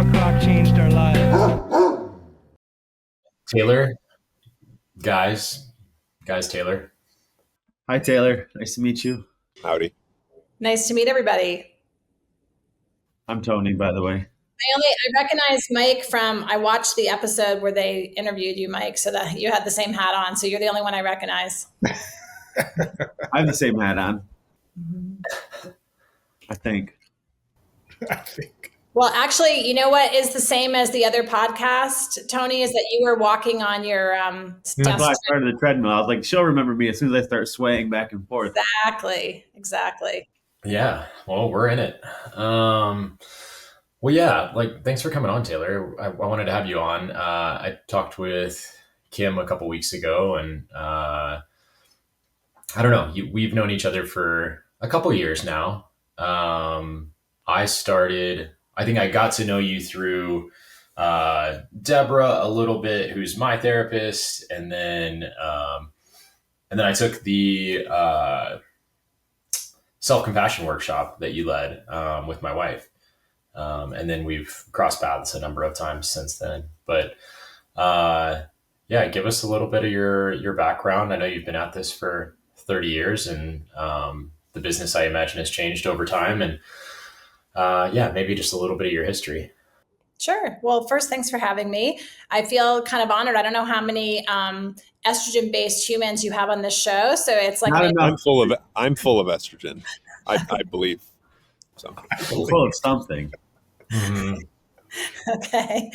punk rock changed our lives. Taylor, guys, Taylor. Hi, Taylor. Nice to meet you. Howdy. Nice to meet everybody. I'm Tony, by the way. I recognize Mike I watched the episode where they interviewed you, Mike, so that you had the same hat on. So you're the only one I recognize. I have the same hat on. I think. Well, actually, you know what is the same as the other podcast, Tony, is that you were walking on your That's why I started the treadmill. I was like, she'll remember me as soon as I start swaying back and forth. Exactly. Yeah, well, we're in it. Well, yeah, thanks for coming on, Taylor. I wanted to have you on. I talked with Kim a couple weeks ago, and I don't know, we've known each other for a couple years now. I think I got to know you through Deborah a little bit, who's my therapist, and then I took the self-compassion workshop that you led with my wife. And then we've crossed paths a number of times since then. But yeah, give us a little bit of your background. I know you've been at this for 30 years, and the business, I imagine, has changed over time. And yeah, maybe just a little bit of your history. Sure. Well, first, thanks for having me. I feel kind of honored. I don't know how many estrogen-based humans you have on this show, so it's like I'm full of estrogen. I believe. So full of something. Mm-hmm. Okay.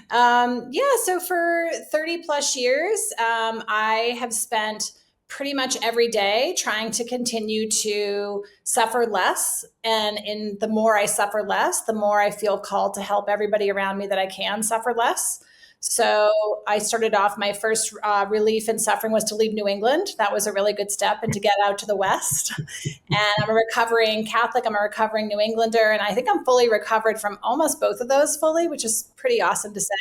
Yeah. So for 30 plus years, I have spent pretty much every day trying to continue to suffer less. And the more I suffer less, the more I feel called to help everybody around me that I can suffer less. So I started off, my first relief in suffering was to leave New England. That was a really good step, and to get out to the West. And I'm a recovering Catholic. I'm a recovering New Englander. And I think I'm fully recovered from almost both of those fully, which is pretty awesome to say.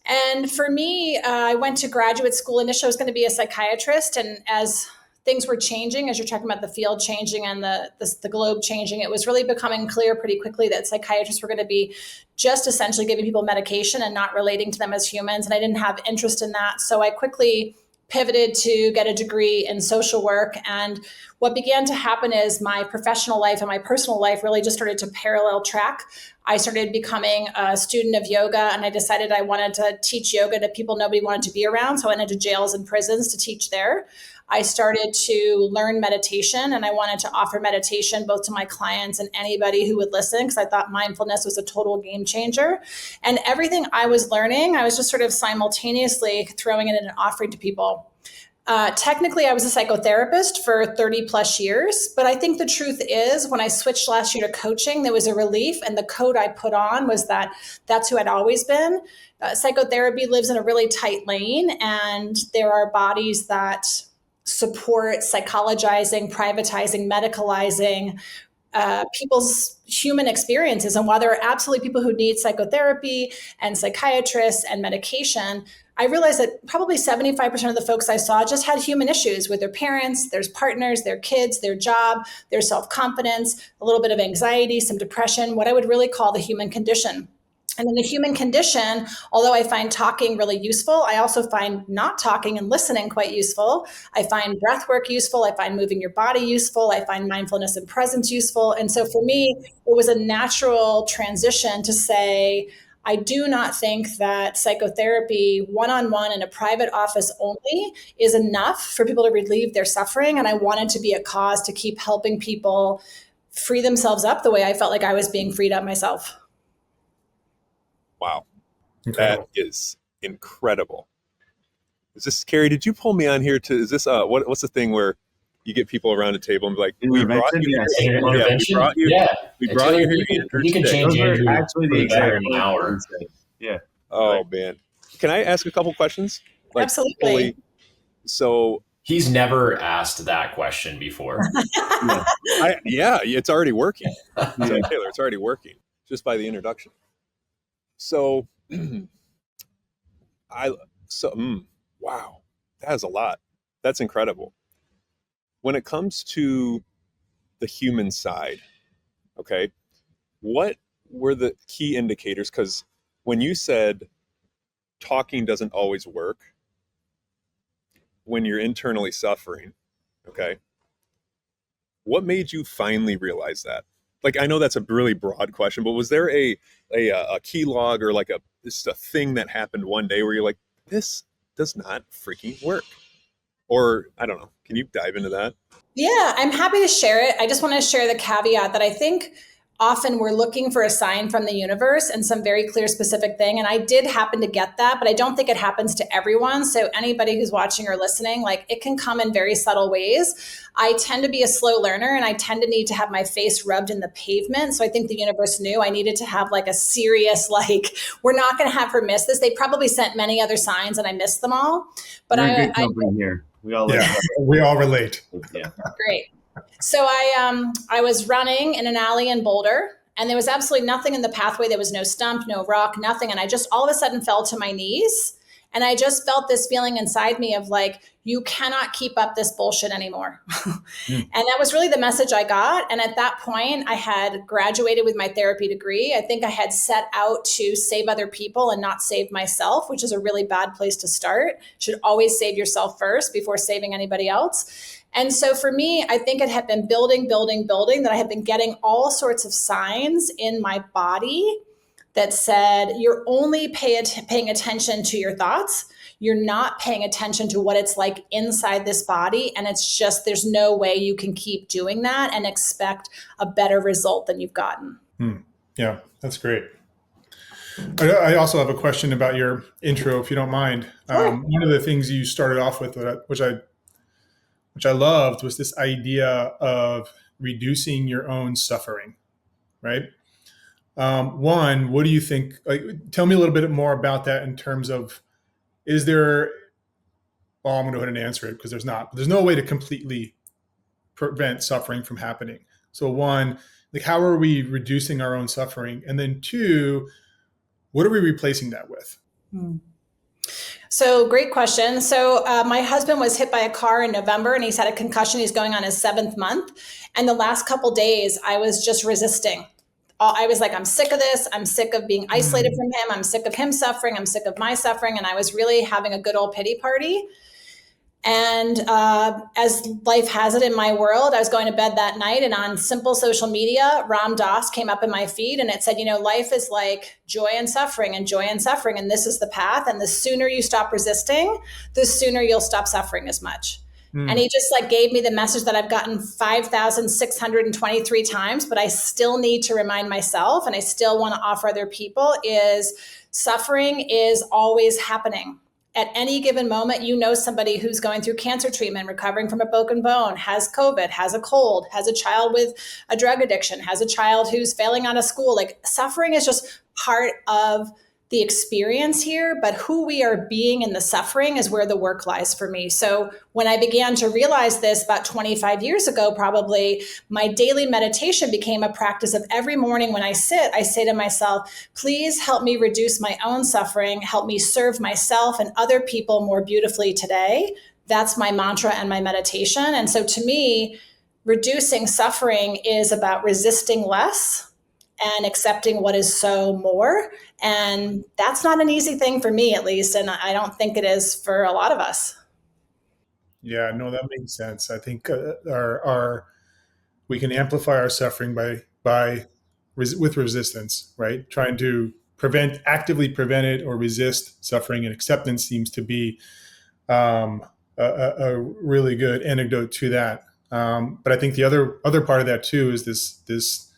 And for me, I went to graduate school. Initially, I was going to be a psychiatrist. And as things were changing, as you're talking about the field changing and the globe changing, it was really becoming clear pretty quickly that psychiatrists were going to be just essentially giving people medication and not relating to them as humans. And I didn't have interest in that. So I quickly pivoted to get a degree in social work. And what began to happen is my professional life and my personal life really just started to parallel track. I started becoming a student of yoga, and I decided I wanted to teach yoga to people nobody wanted to be around. So I went into jails and prisons to teach there. I started to learn meditation, and I wanted to offer meditation both to my clients and anybody who would listen, because I thought mindfulness was a total game changer. And everything I was learning, I was just sort of simultaneously throwing it in and offering to people. Technically, I was a psychotherapist for 30 plus years, but I think the truth is when I switched last year to coaching, there was a relief, and the code I put on was that that's who I'd always been. Psychotherapy lives in a really tight lane, and there are bodies that support psychologizing, privatizing, medicalizing people's human experiences. And while there are absolutely people who need psychotherapy and psychiatrists and medication, I realized that probably 75% of the folks I saw just had human issues with their parents, their partners, their kids, their job, their self-confidence, a little bit of anxiety, some depression, what I would really call the human condition. And in the human condition, although I find talking really useful, I also find not talking and listening quite useful. I find breathwork useful. I find moving your body useful. I find mindfulness and presence useful. And so for me, it was a natural transition to say, I do not think that psychotherapy one-on-one in a private office only is enough for people to relieve their suffering. And I wanted to be a cause to keep helping people free themselves up the way I felt like I was being freed up myself. Wow. Incredible. That is incredible. Is this, Carrie, did you pull me on here to, is this, what's the thing where you get people around a table and be like, we brought you here. We brought you here. You can change Andrew actually the exact in an hour. Yeah. Oh, man. Can I ask a couple questions? Absolutely. So he's never asked that question before. Yeah, it's already working. So, Taylor, it's already working just by the introduction. So, wow, that is a lot. That's incredible. When it comes to the human side, okay, what were the key indicators? Because when you said talking doesn't always work when you're internally suffering, okay, what made you finally realize that? Like, I know that's a really broad question, but was there a key log or like just a thing that happened one day where you're like, this does not freaking work? Or I don't know. Can you dive into that? Yeah, I'm happy to share it. I just want to share the caveat that I think often we're looking for a sign from the universe and some very clear, specific thing. And I did happen to get that, but I don't think it happens to everyone. So anybody who's watching or listening, like, it can come in very subtle ways. I tend to be a slow learner, and I tend to need to have my face rubbed in the pavement. So I think the universe knew I needed to have like a serious, like, we're not going to have her miss this. They probably sent many other signs and I missed them all. But You're in good company here. We all we all relate. Yeah. Great. So I was running in an alley in Boulder, and there was absolutely nothing in the pathway. There was no stump, no rock, nothing. And I just all of a sudden fell to my knees. And I just felt this feeling inside me of like, you cannot keep up this bullshit anymore. And that was really the message I got. And at that point, I had graduated with my therapy degree. I think I had set out to save other people and not save myself, which is a really bad place to start. You should always save yourself first before saving anybody else. And so for me, I think it had been building, that I had been getting all sorts of signs in my body that said, you're only paying attention to your thoughts. You're not paying attention to what it's like inside this body. And it's just, there's no way you can keep doing that and expect a better result than you've gotten. Yeah, that's great. I also have a question about your intro, if you don't mind. Sure. One of the things you started off with, which I loved, was this idea of reducing your own suffering, right? One, what do you think? Like, tell me a little bit more about that in terms of, is there? Well, I'm going to go ahead and answer it because there's not. There's no way to completely prevent suffering from happening. So one, like, how are we reducing our own suffering? And then two, what are we replacing that with? So great question. So my husband was hit by a car in November, and he's had a concussion. He's going on his 7th month. And the last couple of days, I was just resisting. I was like, I'm sick of this. I'm sick of being isolated from him. I'm sick of him suffering. I'm sick of my suffering. And I was really having a good old pity party. And as life has it in my world, I was going to bed that night, and on simple social media, Ram Dass came up in my feed, and it said, life is like joy and suffering, and this is the path. And the sooner you stop resisting, the sooner you'll stop suffering as much. And he just like gave me the message that I've gotten 5,623 times, but I still need to remind myself, and I still want to offer other people, is suffering is always happening. At any given moment, somebody who's going through cancer treatment, recovering from a broken bone, has COVID, has a cold, has a child with a drug addiction, has a child who's failing out of school. Like, suffering is just part of the experience here, but who we are being in the suffering is where the work lies for me. So when I began to realize this about 25 years ago, probably, my daily meditation became a practice of every morning when I say to myself, please help me reduce my own suffering, help me serve myself and other people more beautifully today. That's my mantra and my meditation. And so to me, reducing suffering is about resisting less and accepting what is so more. And that's not an easy thing for me, at least. And I don't think it is for a lot of us. Yeah, no, that makes sense. I think we can amplify our suffering with resistance, right? Trying to actively prevent it or resist suffering, and acceptance seems to be a really good antidote to that. But I think the other part of that too is this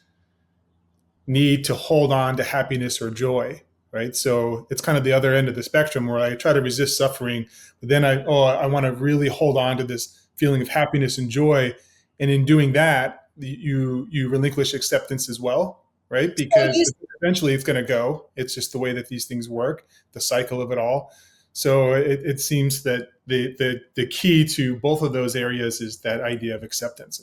need to hold on to happiness or joy, right? So it's kind of the other end of the spectrum, where I try to resist suffering, but then I want to really hold on to this feeling of happiness and joy. And in doing that, you relinquish acceptance as well, right? Because eventually it's going to go. It's just the way that these things work, the cycle of it all. So it seems that the key to both of those areas is that idea of acceptance.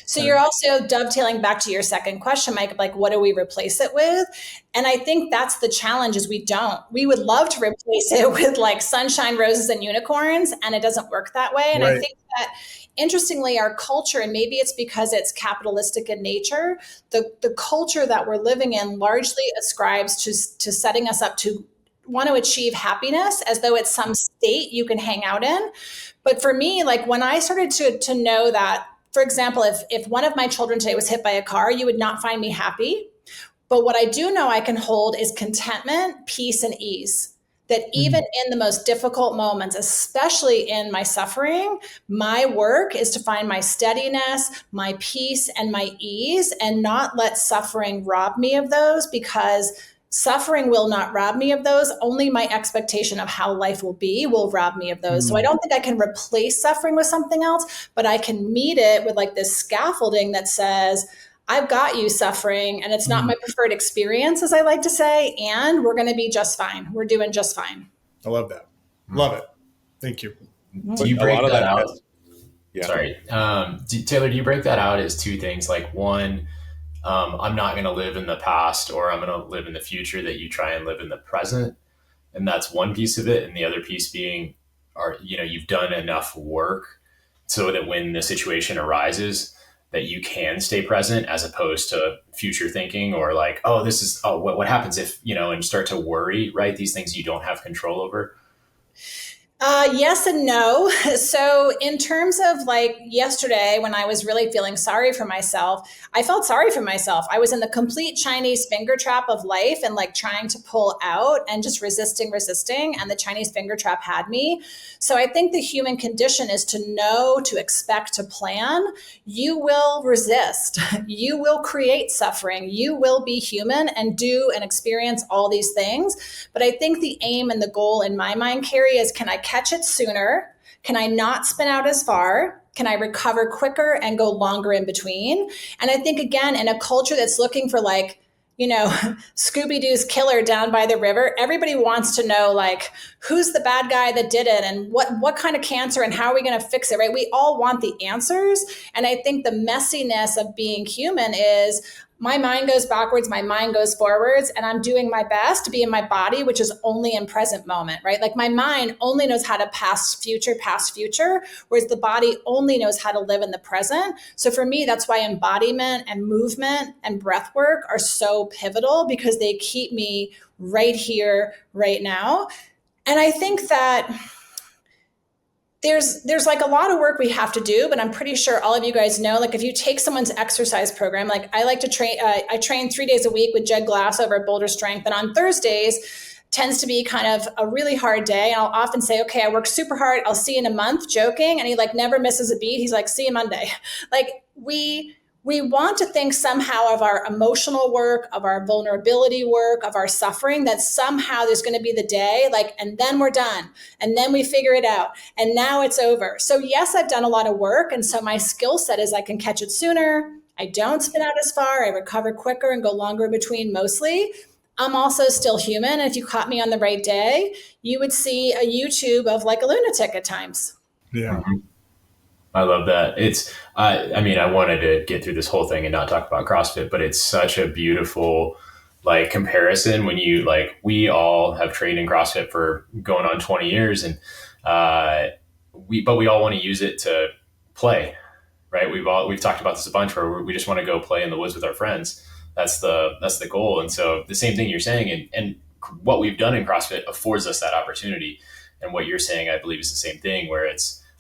So you're also dovetailing back to your second question, Mike, like what do we replace it with? And I think that's the challenge is we don't. We would love to replace it with like sunshine, roses, and unicorns, and it doesn't work that way. And I think that interestingly, our culture, and maybe it's because it's capitalistic in nature, the culture that we're living in largely ascribes to setting us up to want to achieve happiness as though it's some state you can hang out in. But for me, like when I started to know that, for example, if one of my children today was hit by a car, you would not find me happy. But what I do know I can hold is contentment, peace, and ease. That even in the most difficult moments, especially in my suffering, my work is to find my steadiness, my peace, and my ease, and not let suffering rob me of those, because suffering will not rob me of those. Only my expectation of how life will be will rob me of those. So I don't think I can replace suffering with something else, but I can meet it with like this scaffolding that says, I've got you, suffering, and it's not my preferred experience, as I like to say, and we're going to be just fine. We're doing just fine. I love that. Love it. Thank you. Do you break that out? Yeah. Sorry. Taylor, do you break that out as two things? Like one, I'm not going to live in the past, or I'm going to live in the future, that you try and live in the present. And that's one piece of it. And the other piece being, you've done enough work so that when the situation arises, that you can stay present, as opposed to future thinking, or like, what happens if, and start to worry, right? These things you don't have control over. Yes and no. So in terms of like yesterday, when I was really feeling sorry for myself, I felt sorry for myself. I was in the complete Chinese finger trap of life and like trying to pull out and just resisting. And the Chinese finger trap had me. So I think the human condition is to know, to expect, to plan. You will resist. You will create suffering. You will be human and do and experience all these things. But I think the aim and the goal in my mind, Carrie, is can I catch it sooner? Can I not spin out as far? Can I recover quicker and go longer in between? And I think, again, in a culture that's looking for like, Scooby-Doo's killer down by the river, everybody wants to know like, who's the bad guy that did it, and what kind of cancer, and how are we going to fix it, right? We all want the answers. And I think the messiness of being human is my mind goes backwards, my mind goes forwards, and I'm doing my best to be in my body, which is only in present moment, right? Like my mind only knows how to past future, whereas the body only knows how to live in the present. So for me, that's why embodiment and movement and breath work are so pivotal, because they keep me right here, right now. And I think that there's like a lot of work we have to do, but I'm pretty sure all of you guys know, like if you take someone's exercise program, like I like to train, I train 3 days a week with Jed Glass over at Boulder Strength. And on Thursdays tends to be kind of a really hard day. And I'll often say, okay, I worked super hard. I'll see you in a month, joking. And he like never misses a beat. He's like, see you Monday. Like we want to think somehow of our emotional work, of our vulnerability work, of our suffering, that somehow there's going to be the day, like, and then we're done. And then we figure it out. And now it's over. So yes, I've done a lot of work. And so my skill set is I can catch it sooner. I don't spin out as far. I recover quicker and go longer in between mostly. I'm also still human. And if you caught me on the right day, you would see a YouTube of like a lunatic at times. Yeah. Mm-hmm. I love that. I wanted to get through this whole thing and not talk about CrossFit, but it's such a beautiful like comparison when you like, we all have trained in CrossFit for going on 20 years and we all want to use it to play, right? We've talked about this a bunch where we just want to go play in the woods with our friends. That's the goal. And so the same thing you're saying and what we've done in CrossFit affords us that opportunity. And what you're saying, I believe, is the same thing, where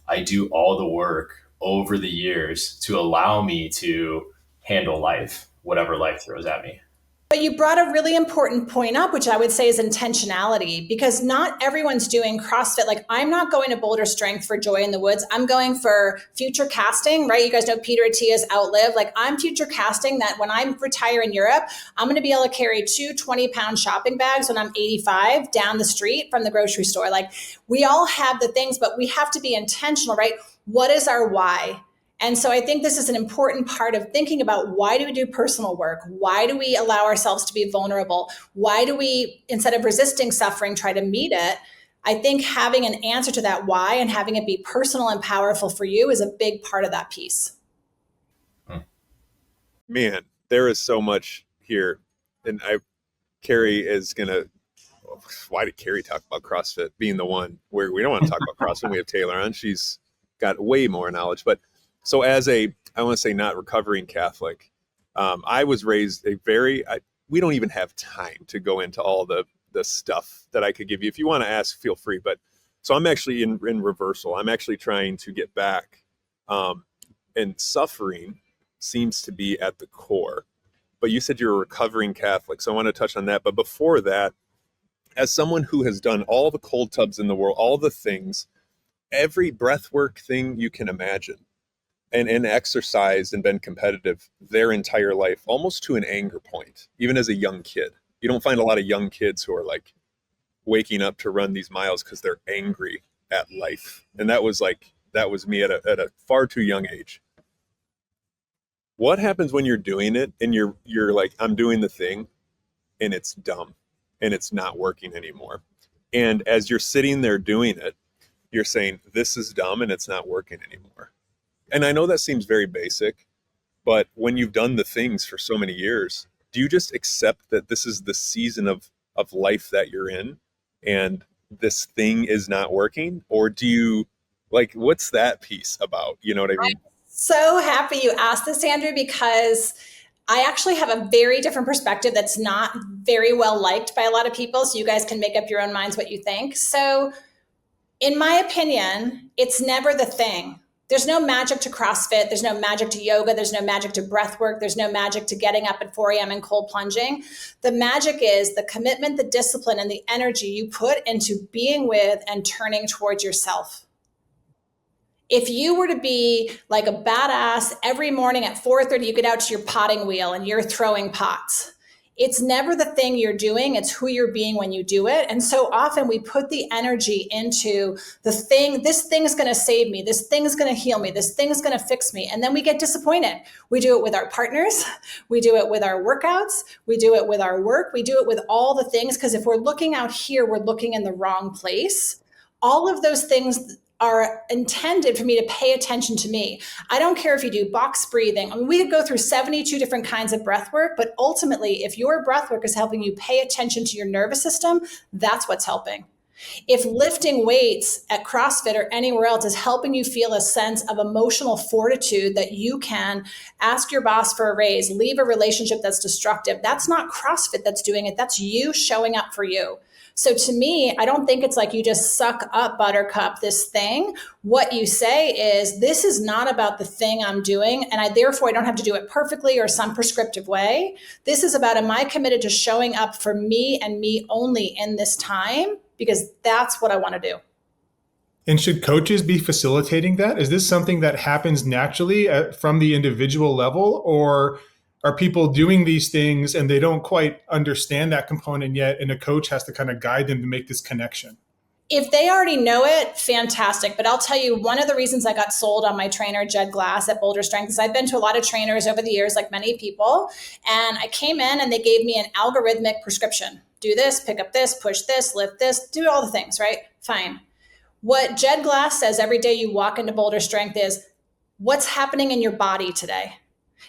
I do all the work over the years to allow me to handle life, whatever life throws at me. But you brought a really important point up, which I would say is intentionality, because not everyone's doing CrossFit. Like I'm not going to Boulder Strength for joy in the woods. I'm going for future casting, right? You guys know Peter Attia's Outlive. Like I'm future casting that when I retire in Europe, I'm going to be able to carry 2 20-pound shopping bags when I'm 85 down the street from the grocery store. Like we all have the things, but we have to be intentional, right? What is our why? And so I think this is an important part of thinking about, why do we do personal work? Why do we allow ourselves to be vulnerable? Why do we, instead of resisting suffering, try to meet it? I think having an answer to that why and having it be personal and powerful for you is a big part of that piece. man, there is so much here. And Carrie is going to, why did Carrie talk about CrossFit being the one where we don't want to talk about CrossFit? We have Taylor on. She's got way more knowledge. But so as I want to say not recovering Catholic, I was raised we don't even have time to go into all the stuff that I could give you. If you want to ask, feel free. But so I'm actually in reversal. I'm actually trying to get back. And suffering seems to be at the core. But you said you're a recovering Catholic. So I want to touch on that. But before that, as someone who has done all the cold tubs in the world, all the things, every breathwork thing you can imagine, and exercised and been competitive their entire life, almost to an anger point, even as a young kid. You don't find a lot of young kids who are like waking up to run these miles because they're angry at life. And that was me at a far too young age. What happens when you're doing it and you're like, I'm doing the thing and it's dumb and it's not working anymore? And as you're sitting there doing it, you're saying, this is dumb and it's not working anymore. And I know that seems very basic, but when you've done the things for so many years, do you just accept that this is the season of life that you're in and this thing is not working? Or do you, like, what's that piece about? You know what I mean? I'm so happy you asked this, Andrew, because I actually have a very different perspective that's not very well liked by a lot of people. So you guys can make up your own minds what you think. So in my opinion, it's never the thing. There's no magic to CrossFit. There's no magic to yoga. There's no magic to breath work. There's no magic to getting up at 4 a.m. and cold plunging. The magic is the commitment, the discipline, and the energy you put into being with and turning towards yourself. If you were to be like a badass every morning at 4:30, you get out to your potting wheel and you're throwing pots. It's never the thing you're doing, it's who you're being when you do it. And so often we put the energy into the thing, this thing's gonna save me, this thing's gonna heal me, this thing's gonna fix me. And then we get disappointed. We do it with our partners, we do it with our workouts, we do it with our work, we do it with all the things, because if we're looking out here, we're looking in the wrong place. All of those things are intended for me to pay attention to me. I don't care if you do box breathing. I mean, we could go through 72 different kinds of breath work, but ultimately, if your breath work is helping you pay attention to your nervous system, that's what's helping. If lifting weights at CrossFit or anywhere else is helping you feel a sense of emotional fortitude that you can ask your boss for a raise, leave a relationship that's destructive, that's not CrossFit that's doing it. That's you showing up for you. So to me, I don't think it's like you just suck up, buttercup, this thing. What you say is, this is not about the thing I'm doing, and I don't have to do it perfectly or some prescriptive way. This is about, am I committed to showing up for me and me only in this time? Because that's what I want to do. And should coaches be facilitating that? Is this something that happens naturally from the individual level, or are people doing these things and they don't quite understand that component yet, and a coach has to kind of guide them to make this connection? If they already know it, fantastic. But I'll tell you, one of the reasons I got sold on my trainer, Jed Glass at Boulder Strength, is I've been to a lot of trainers over the years, like many people. And I came in and they gave me an algorithmic prescription. Do this, pick up this, push this, lift this, do all the things, right? Fine. What Jed Glass says every day you walk into Boulder Strength is, what's happening in your body today?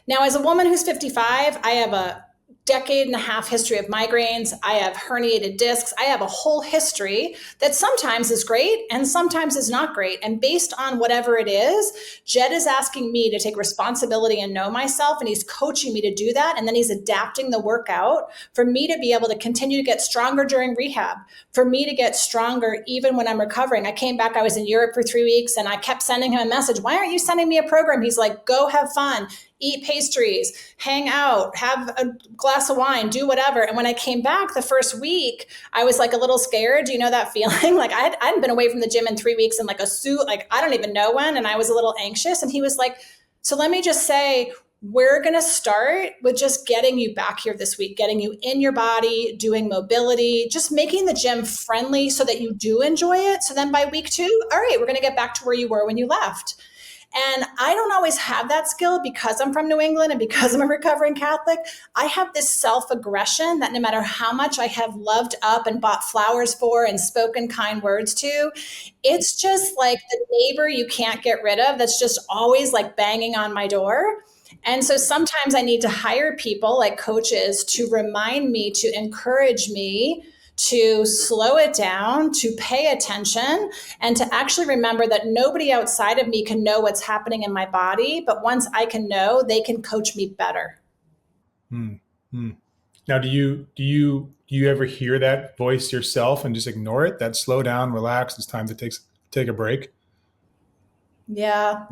Now, as a woman who's 55, I have a decade and a half history of migraines. I have herniated discs. I have a whole history that sometimes is great and sometimes is not great. And based on whatever it is, Jed is asking me to take responsibility and know myself, and he's coaching me to do that. And then he's adapting the workout for me to be able to continue to get stronger during rehab, for me to get stronger even when I'm recovering. I came back, I was in Europe for 3 weeks, and I kept sending him a message. Why aren't you sending me a program? He's like, go have fun. Eat pastries, hang out, have a glass of wine, do whatever. And when I came back the first week, I was like a little scared. Do you know that feeling? Like I hadn't been away from the gym in 3 weeks in like a suit, like I don't even know when. And I was a little anxious. And he was like, so let me just say, we're going to start with just getting you back here this week, getting you in your body, doing mobility, just making the gym friendly so that you do enjoy it. So then by week 2, all right, we're going to get back to where you were when you left. And I don't always have that skill because I'm from New England and because I'm a recovering Catholic. I have this self-aggression that no matter how much I have loved up and bought flowers for and spoken kind words to, it's just like the neighbor you can't get rid of that's just always like banging on my door. And so sometimes I need to hire people like coaches to remind me, to encourage me to slow it down, to pay attention, and to actually remember that nobody outside of me can know what's happening in my body. But once I can know, they can coach me better. Mm-hmm. Now, do you ever hear that voice yourself and just ignore it? That slow down, relax, it's time to take a break? Yeah.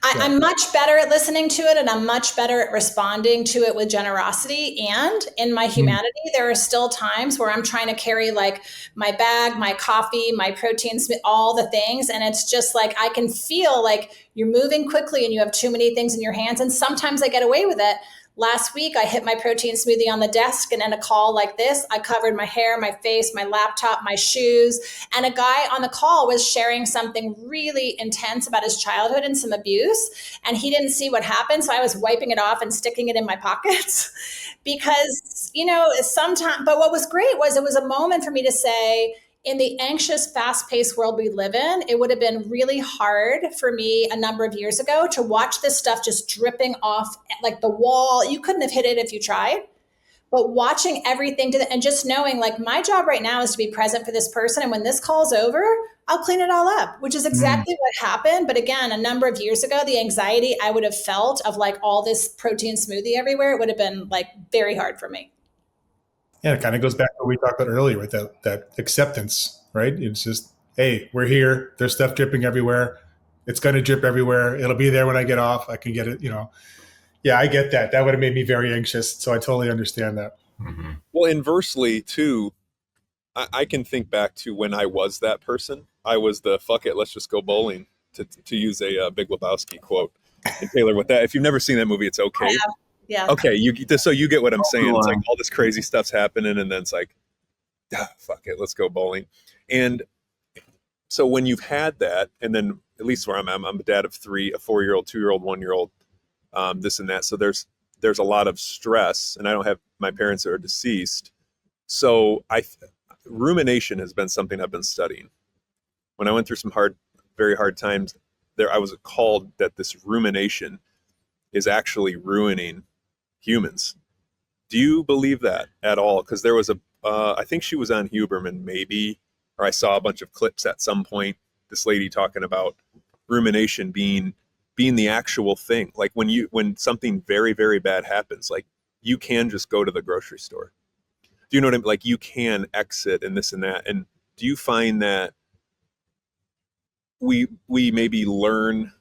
I'm much better at listening to it, and I'm much better at responding to it with generosity. And in my humanity, there are still times where I'm trying to carry like my bag, my coffee, my protein, all the things. And it's just like, I can feel like you're moving quickly and you have too many things in your hands. And sometimes I get away with it. Last week, I hit my protein smoothie on the desk, and in a call like this, I covered my hair, my face, my laptop, my shoes. And a guy on the call was sharing something really intense about his childhood and some abuse. And he didn't see what happened. So I was wiping it off and sticking it in my pockets because, sometimes, but what was great was it was a moment for me to say, in the anxious, fast-paced world we live in, it would have been really hard for me a number of years ago to watch this stuff just dripping off like the wall. You couldn't have hit it if you tried. But watching everything and just knowing like my job right now is to be present for this person. And when this call's over, I'll clean it all up, which is exactly what happened. But again, a number of years ago, the anxiety I would have felt of like all this protein smoothie everywhere, it would have been like very hard for me. Yeah, it kind of goes back to what we talked about earlier with that acceptance, right? It's just, hey, we're here. There's stuff dripping everywhere. It's going to drip everywhere. It'll be there when I get off. I can get it, Yeah, I get that. That would have made me very anxious. So I totally understand that. Mm-hmm. Well, inversely, too, I can think back to when I was that person. I was the fuck it, let's just go bowling, to use a Big Lebowski quote. And Taylor, with that, if you've never seen that movie, it's okay. Yeah. Okay, so you get what I'm saying. It's like all this crazy stuff's happening, and then it's like, fuck it, let's go bowling. And so when you've had that, and then at least where I'm a dad of 3, a 4-year-old, 2-year-old, 1-year-old, this and that. So there's a lot of stress, and I don't have, my parents are deceased. So rumination has been something I've been studying. When I went through some very hard times there, I was called that this rumination is actually ruining humans. Do you believe that at all? Because there was I think she was on Huberman maybe, or I saw a bunch of clips at some point, this lady talking about rumination being the actual thing. Like when something very, very bad happens, like you can just go to the grocery store. Do you know what I mean? Like you can exit and this and that. And do you find that we maybe learn,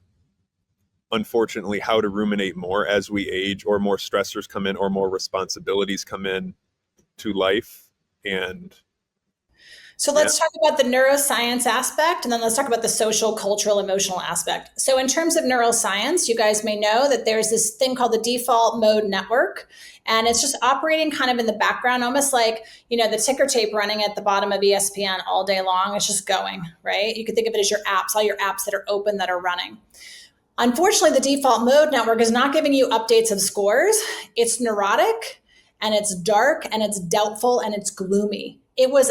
unfortunately, how to ruminate more as we age, or more stressors come in, or more responsibilities come in to life? And so let's talk about the neuroscience aspect, and then let's talk about the social, cultural, emotional aspect. So in terms of neuroscience, you guys may know that there's this thing called the default mode network, and it's just operating kind of in the background, almost like, the ticker tape running at the bottom of ESPN all day long. It's just going, right? You could think of it as your apps, all your apps that are open that are running. Unfortunately, the default mode network is not giving you updates of scores. It's neurotic, and it's dark, and it's doubtful, and it's gloomy. It was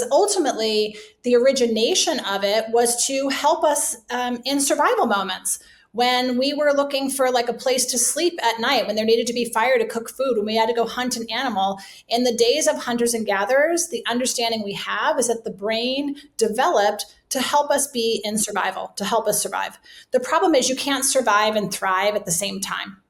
ultimately the origination of it was to help us in survival moments. When we were looking for like a place to sleep at night, when there needed to be fire to cook food, when we had to go hunt an animal. In the days of hunters and gatherers, the understanding we have is that the brain developed to help us be in survival, to help us survive. The problem is you can't survive and thrive at the same time.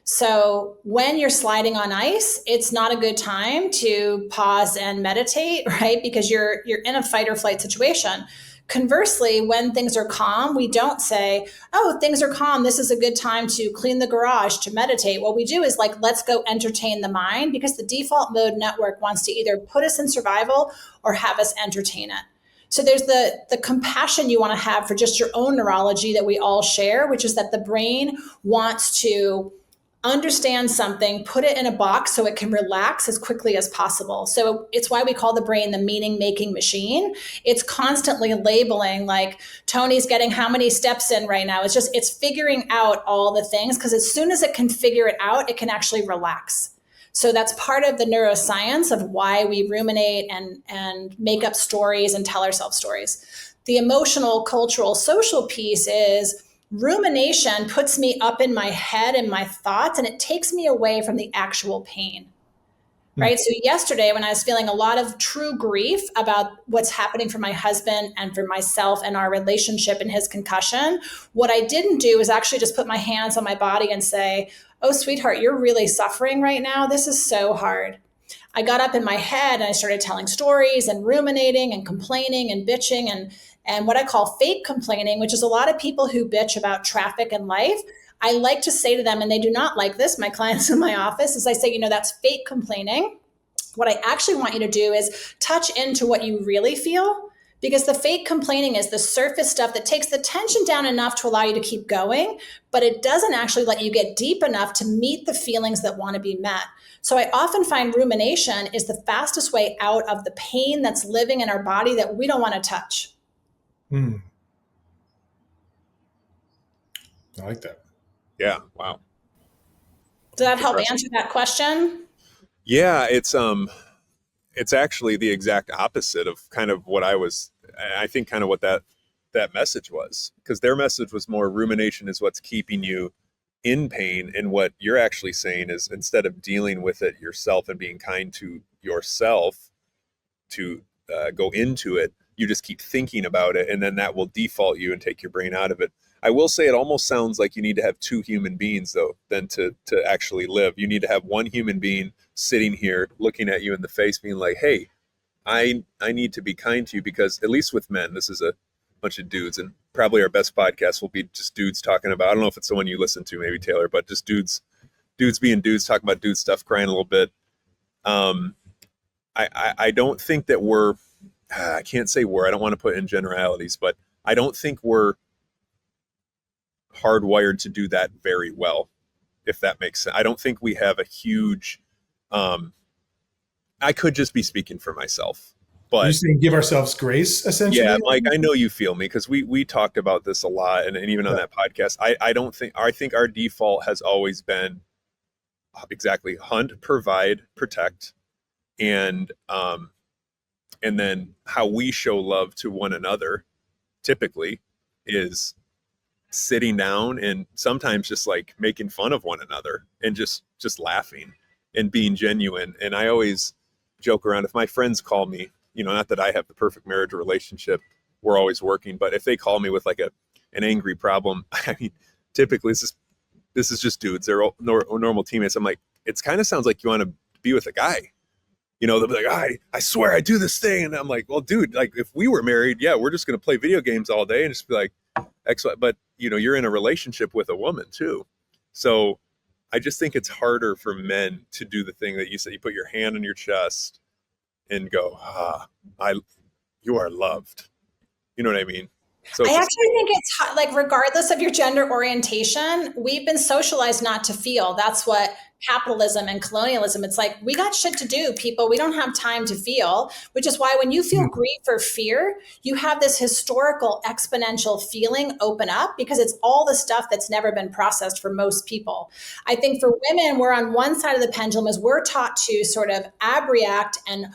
So when you're sliding on ice, it's not a good time to pause and meditate, right? Because you're in a fight or flight situation. Conversely, when things are calm, we don't say, oh, things are calm, this is a good time to clean the garage, to meditate. What we do is like, let's go entertain the mind, because the default mode network wants to either put us in survival or have us entertain it. So there's the compassion you want to have for just your own neurology that we all share, which is that the brain wants to understand something, put it in a box so it can relax as quickly as possible. So it's why we call the brain the meaning-making machine. It's constantly labeling, like, Tony's getting how many steps in right now. It's figuring out all the things, because as soon as it can figure it out, it can actually relax. So that's part of the neuroscience of why we ruminate and make up stories and tell ourselves stories. The emotional, cultural, social piece is Rumination puts me up in my head and my thoughts, and it takes me away from the actual pain. Right. So yesterday, when I was feeling a lot of true grief about what's happening for my husband and for myself and our relationship and his concussion, what I didn't do is actually just put my hands on my body and say, oh, sweetheart, you're really suffering right now. This is so hard. I got up in my head and I started telling stories and ruminating and complaining and bitching and what I call fake complaining, which is a lot of people who bitch about traffic and life. I like to say to them, and they do not like this, my clients in my office, is I say, that's fake complaining. What I actually want you to do is touch into what you really feel, because the fake complaining is the surface stuff that takes the tension down enough to allow you to keep going, but it doesn't actually let you get deep enough to meet the feelings that want to be met. So I often find rumination is the fastest way out of the pain that's living in our body that we don't want to touch. I like that. Yeah. Wow. Does that help answer that question? Yeah, it's actually the exact opposite of kind of what I think kind of what that message was, because their message was more rumination is what's keeping you in pain. And what you're actually saying is, instead of dealing with it yourself and being kind to yourself to go into it, you just keep thinking about it, and then that will default you and take your brain out of it. I will say it almost sounds like you need to have two human beings, though, than to actually live. You need to have one human being sitting here looking at you in the face being like, hey, I need to be kind to you, because at least with men, this is a bunch of dudes, and probably our best podcast will be just dudes talking about, I don't know if it's the one you listen to, maybe Taylor, but just dudes being dudes, talking about dude stuff, crying a little bit. I don't think that I can't say I don't want to put in generalities, but I don't think we're hardwired to do that very well, if that makes sense. I don't think we have a huge, I could just be speaking for myself, but you saying give ourselves grace, essentially. Yeah, Mike, I know you feel me, because we talked about this a lot, and even on that podcast, I think our default has always been exactly hunt, provide, protect, and then how we show love to one another typically is sitting down and sometimes just like making fun of one another and just laughing and being genuine. And I always joke around, if my friends call me, not that I have the perfect marriage or relationship, we're always working, but if they call me with like an angry problem, I mean, typically this is just dudes, they're normal teammates. I'm like, it kind of sounds like you want to be with a guy. They'll be like, I swear I do this thing. And I'm like, well, dude, like if we were married, yeah, we're just going to play video games all day and just be like, excellent. But you're in a relationship with a woman too. So I just think it's harder for men to do the thing that you said, you put your hand on your chest and go, you are loved. You know what I mean? So I actually think it's like, regardless of your gender orientation, we've been socialized not to feel. That's what capitalism and colonialism, it's like, we got shit to do, people. We don't have time to feel, which is why when you feel grief or fear, you have this historical exponential feeling open up, because it's all the stuff that's never been processed for most people. I think for women, we're on one side of the pendulum as we're taught to sort of abreact and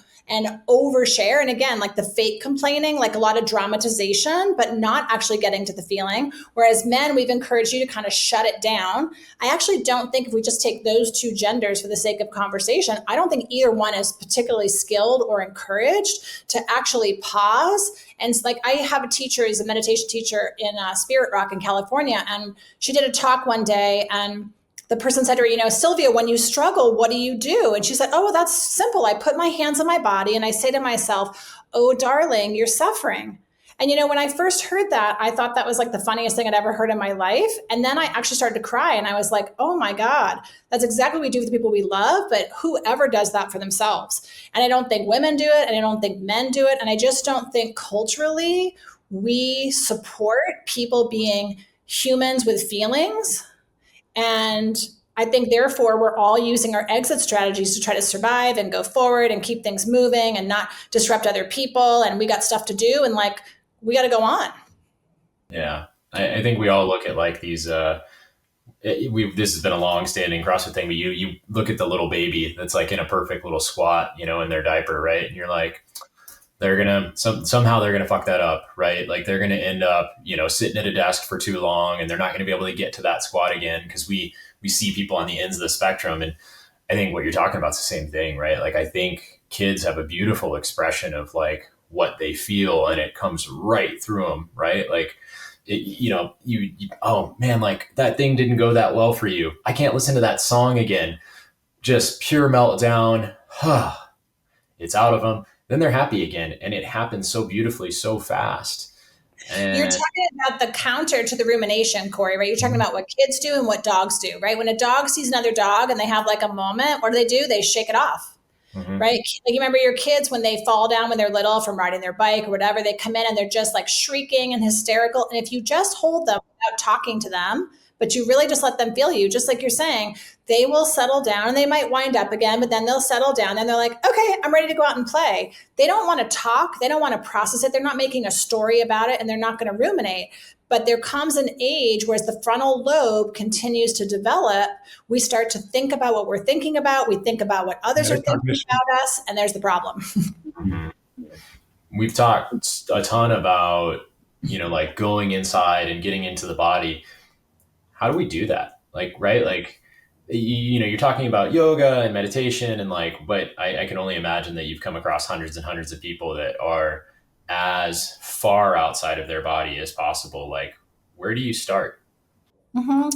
overshare. And again, like the fake complaining, like a lot of dramatization, but not actually getting to the feeling. Whereas men, we've encouraged you to kind of shut it down. I actually don't think if we just take those two genders for the sake of conversation, I don't think either one is particularly skilled or encouraged to actually pause. And like, I have a teacher, he's a meditation teacher in Spirit Rock in California. And she did a talk one day, and the person said to her, Sylvia, when you struggle, what do you do? And she said, oh, that's simple. I put my hands on my body and I say to myself, oh, darling, you're suffering. And, when I first heard that, I thought that was like the funniest thing I'd ever heard in my life. And then I actually started to cry, and I was like, oh my God, that's exactly what we do with the people we love. But whoever does that for themselves. And I don't think women do it, and I don't think men do it. And I just don't think culturally we support people being humans with feelings. And I think, therefore, we're all using our exit strategies to try to survive and go forward and keep things moving and not disrupt other people. And we got stuff to do, and like, we got to go on. Yeah. I think we all look at like these, this has been a long standing CrossFit thing, but you look at the little baby that's like in a perfect little squat, in their diaper, right? And you're like, somehow they're gonna fuck that up, right? Like they're gonna end up, sitting at a desk for too long, and they're not gonna be able to get to that squat again, because we see people on the ends of the spectrum. And I think what you're talking about is the same thing, right? Like I think kids have a beautiful expression of like what they feel, and it comes right through them, right? Like oh man, like that thing didn't go that well for you. I can't listen to that song again. Just pure meltdown. It's out of them. Then they're happy again. And it happens so beautifully, so fast. And you're talking about the counter to the rumination, Corey, right? You're talking about what kids do and what dogs do, right? When a dog sees another dog and they have like a moment, what do? They shake it off. Mm-hmm. Right? Like you remember your kids when they fall down when they're little from riding their bike or whatever, they come in and they're just like shrieking and hysterical. And if you just hold them without talking to them, but you really just let them feel you, just like you're saying, they will settle down and they might wind up again, but then they'll settle down and they're like, okay, I'm ready to go out and play. They don't want to talk. They don't want to process it. They're not making a story about it and they're not going to ruminate. But there comes an age where as the frontal lobe continues to develop, we start to think about what we're thinking about. We think about what others are thinking about us. And there's the problem. We've talked a ton about, like going inside and getting into the body. How do we do that? Like, right? Like, you're talking about yoga and meditation and like, but I can only imagine that you've come across hundreds and hundreds of people that are as far outside of their body as possible. Like, where do you start? Mm-hmm.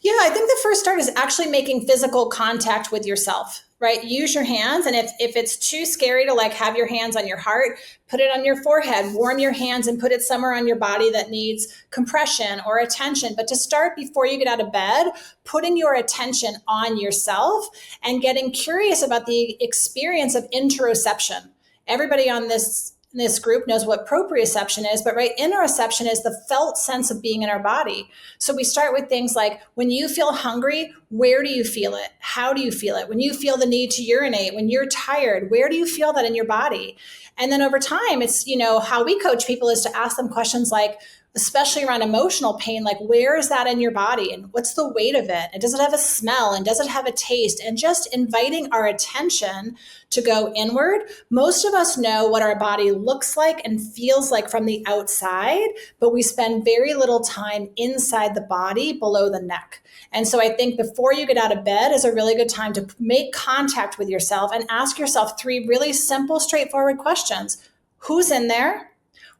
Yeah, I think the first start is actually making physical contact with yourself, right? Use your hands. And if it's too scary to like have your hands on your heart, put it on your forehead, warm your hands and put it somewhere on your body that needs compression or attention. But to start before you get out of bed, putting your attention on yourself and getting curious about the experience of interoception. Everybody on this group knows what proprioception is, but right, interoception is the felt sense of being in our body. So we start with things like when you feel hungry, where do you feel it? How do you feel it? When you feel the need to urinate, when you're tired, where do you feel that in your body? And then over time, it's, how we coach people is to ask them questions like, especially around emotional pain, like where is that in your body and what's the weight of it? And does it have a smell and does it have a taste? And just inviting our attention to go inward. Most of us know what our body looks like and feels like from the outside, but we spend very little time inside the body below the neck. And so I think before you get out of bed is a really good time to make contact with yourself and ask yourself 3 really simple, straightforward questions. Who's in there?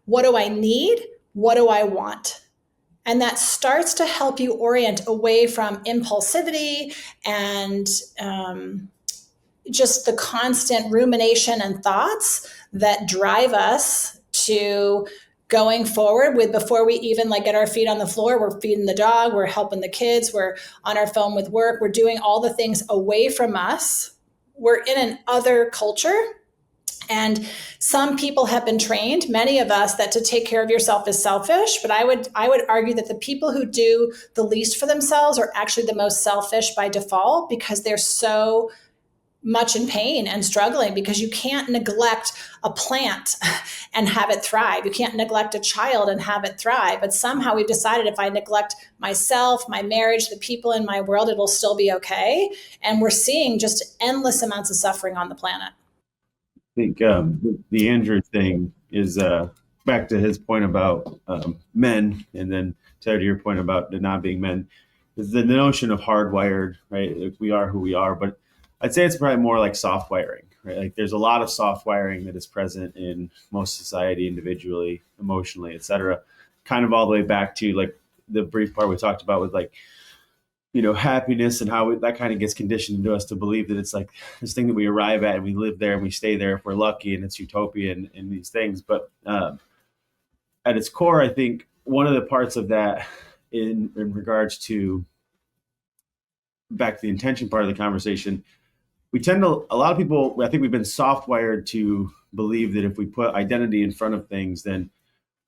What do I need? What do I want? And that starts to help you orient away from impulsivity and just the constant rumination and thoughts that drive us to going forward with before we even like get our feet on the floor. We're feeding the dog, we're helping the kids, we're on our phone with work, we're doing all the things away from us. We're in an other culture. And some people have been trained, many of us, that to take care of yourself is selfish. But I would argue that the people who do the least for themselves are actually the most selfish by default because they're so much in pain and struggling, because you can't neglect a plant and have it thrive. You can't neglect a child and have it thrive. But somehow we've decided if I neglect myself, my marriage, the people in my world, it'll still be okay. And we're seeing just endless amounts of suffering on the planet. I think the Andrew thing is back to his point about men, and then to your point about the not being men, is the notion of hardwired, right? Like we are who we are, but I'd say it's probably more like soft wiring, right? Like there's a lot of soft wiring that is present in most society, individually, emotionally, et cetera, kind of all the way back to like the brief part we talked about with like, happiness and how that kind of gets conditioned into us to believe that it's like this thing that we arrive at and we live there and we stay there if we're lucky and it's utopia and these things. But at its core, I think one of the parts of that in regards to back to the intention part of the conversation, a lot of people, I think we've been soft wired to believe that if we put identity in front of things, then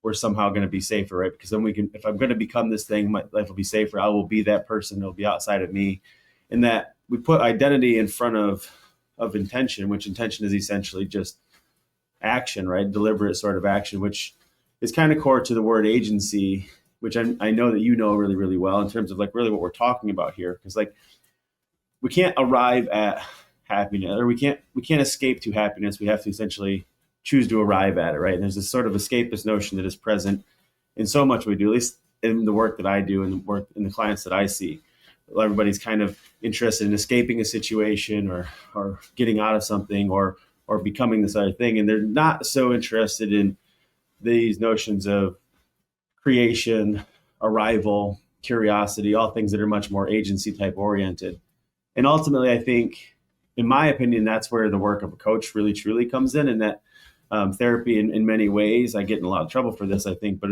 we're somehow going to be safer, right? Because then if I'm going to become this thing, my life will be safer. I will be that person. It'll be outside of me. And that we put identity in front of intention, which intention is essentially just action, right? Deliberate sort of action, which is kind of core to the word agency, which I know that you know really, really well in terms of like really what we're talking about here. Because like we can't arrive at happiness, or we can't escape to happiness. We have to essentially choose to arrive at it, right? And there's this sort of escapist notion that is present in so much we do, at least in the work that I do and the work in the clients that I see. Everybody's kind of interested in escaping a situation or getting out of something or becoming this other thing. And they're not so interested in these notions of creation, arrival, curiosity, all things that are much more agency type oriented. And ultimately, I think, in my opinion, that's where the work of a coach really truly comes in, and that therapy in many ways, I get in a lot of trouble for this, I think, but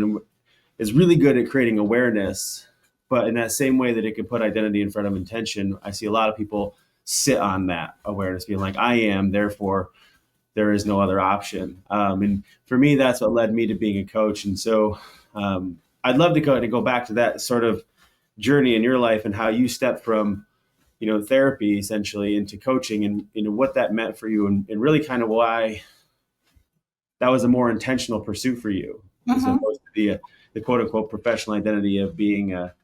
is really good at creating awareness. But in that same way that it can put identity in front of intention, I see a lot of people sit on that awareness, being like, I am, therefore there is no other option. And for me, that's what led me to being a coach. And so I'd love to go back to that sort of journey in your life and how you stepped from, therapy essentially into coaching, and what that meant for you, and really kind of why that was a more intentional pursuit for you, as opposed to the quote unquote professional identity of being a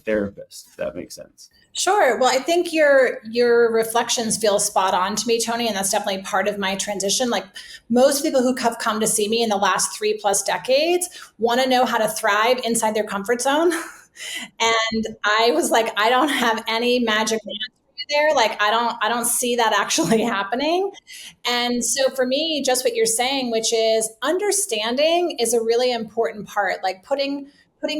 therapist, if that makes sense. Sure. Well, I think your reflections feel spot on to me, Tony, and that's definitely part of my transition. Like most people who have come to see me in the last 3+ decades want to know how to thrive inside their comfort zone. And I was like, I don't have any magic there. Like, I don't see that actually happening. And so for me, just what you're saying, which is understanding is a really important part, like putting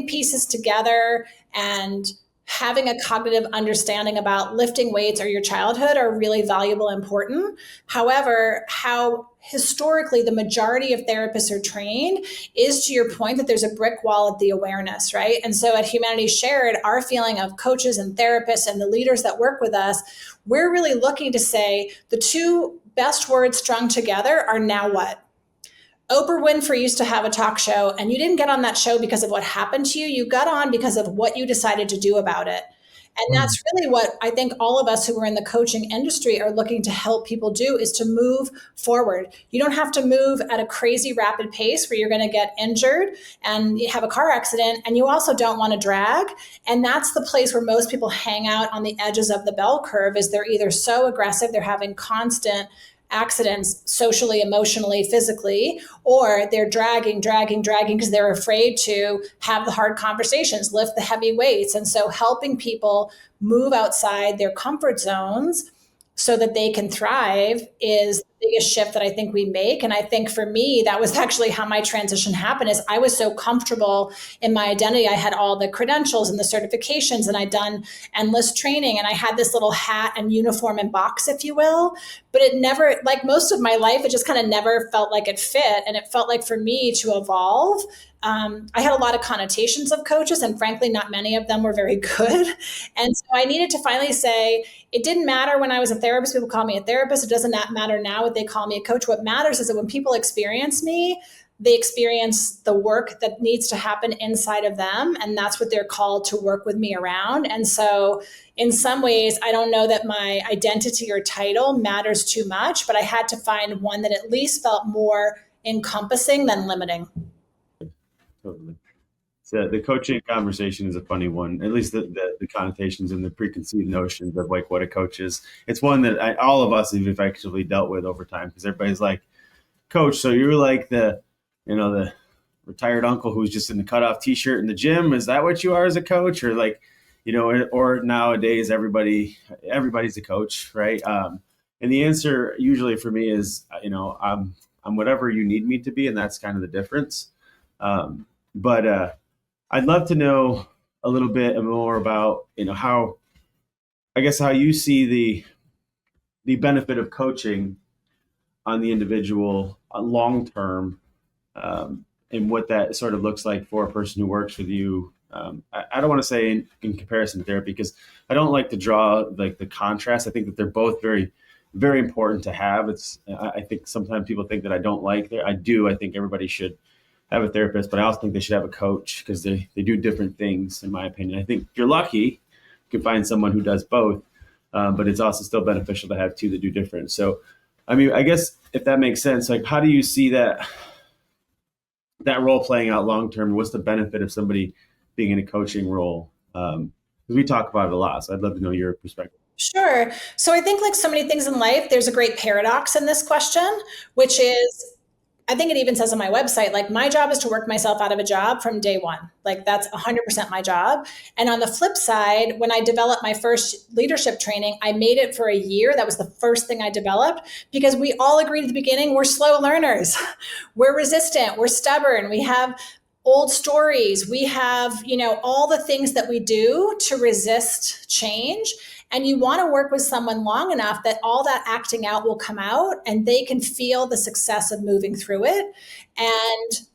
pieces together and having a cognitive understanding about lifting weights or your childhood are really valuable and important. However, how historically the majority of therapists are trained is, to your point, that there's a brick wall at the awareness, right? And so at Humanity Shared, our feeling of coaches and therapists and the leaders that work with us, we're really looking to say the two best words strung together are now what? Oprah Winfrey used to have a talk show, and you didn't get on that show because of what happened to you. You got on because of what you decided to do about it. And that's really what I think all of us who are in the coaching industry are looking to help people do, is to move forward. You don't have to move at a crazy rapid pace where you're going to get injured and you have a car accident, and you also don't want to drag. And that's the place where most people hang out on the edges of the bell curve, is they're either so aggressive, they're having constant accidents socially, emotionally, physically, or they're dragging because they're afraid to have the hard conversations, lift the heavy weights. And so helping people move outside their comfort zones so that they can thrive is the biggest shift that I think we make. And I think for me, that was actually how my transition happened. Is I was so comfortable in my identity. I had all the credentials and the certifications, and I'd done endless training, and I had this little hat and uniform and box, if you will, but it never, like most of my life, it just kind of never felt like it fit. And it felt like for me to evolve, I had a lot of connotations of coaches, and frankly, not many of them were very good. And so I needed to finally say, it didn't matter when I was a therapist, people call me a therapist. It doesn't matter now what they call me a coach. What matters is that when people experience me, they experience the work that needs to happen inside of them. And that's what they're called to work with me around. And so in some ways, I don't know that my identity or title matters too much, but I had to find one that at least felt more encompassing than limiting. Totally. So the coaching conversation is a funny one, at least the connotations and the preconceived notions of like what a coach is. It's one that all of us have effectively dealt with over time, because everybody's like, coach, so you're like the retired uncle who's just in the cutoff t-shirt in the gym. Is that what you are as a coach? Or like, or nowadays everybody's a coach, right? And the answer usually for me is, I'm whatever you need me to be. And that's kind of the difference. But I'd love to know a little bit more about, how you see the benefit of coaching on the individual long-term, and what that sort of looks like for a person who works with you. I don't want to say in comparison to therapy, because I don't like to draw like the contrast. I think that they're both very, very important to have. I think sometimes people think that I don't like that. I do. I think everybody should have a therapist, but I also think they should have a coach, because they do different things, in my opinion. I think if you're lucky, you can find someone who does both, but it's also still beneficial to have two that do different. So, I mean, I guess if that makes sense, like, how do you see that role playing out long-term? What's the benefit of somebody being in a coaching role? Because we talk about it a lot, so I'd love to know your perspective. Sure. So I think, like so many things in life, there's a great paradox in this question, which is, I think it even says on my website, like my job is to work myself out of a job from day one. Like that's 100% my job. And on the flip side, when I developed my first leadership training, I made it for a year. That was the first thing I developed because we all agreed at the beginning, we're slow learners. We're resistant. We're stubborn. We have old stories. We have, all the things that we do to resist change. And you want to work with someone long enough that all that acting out will come out and they can feel the success of moving through it. And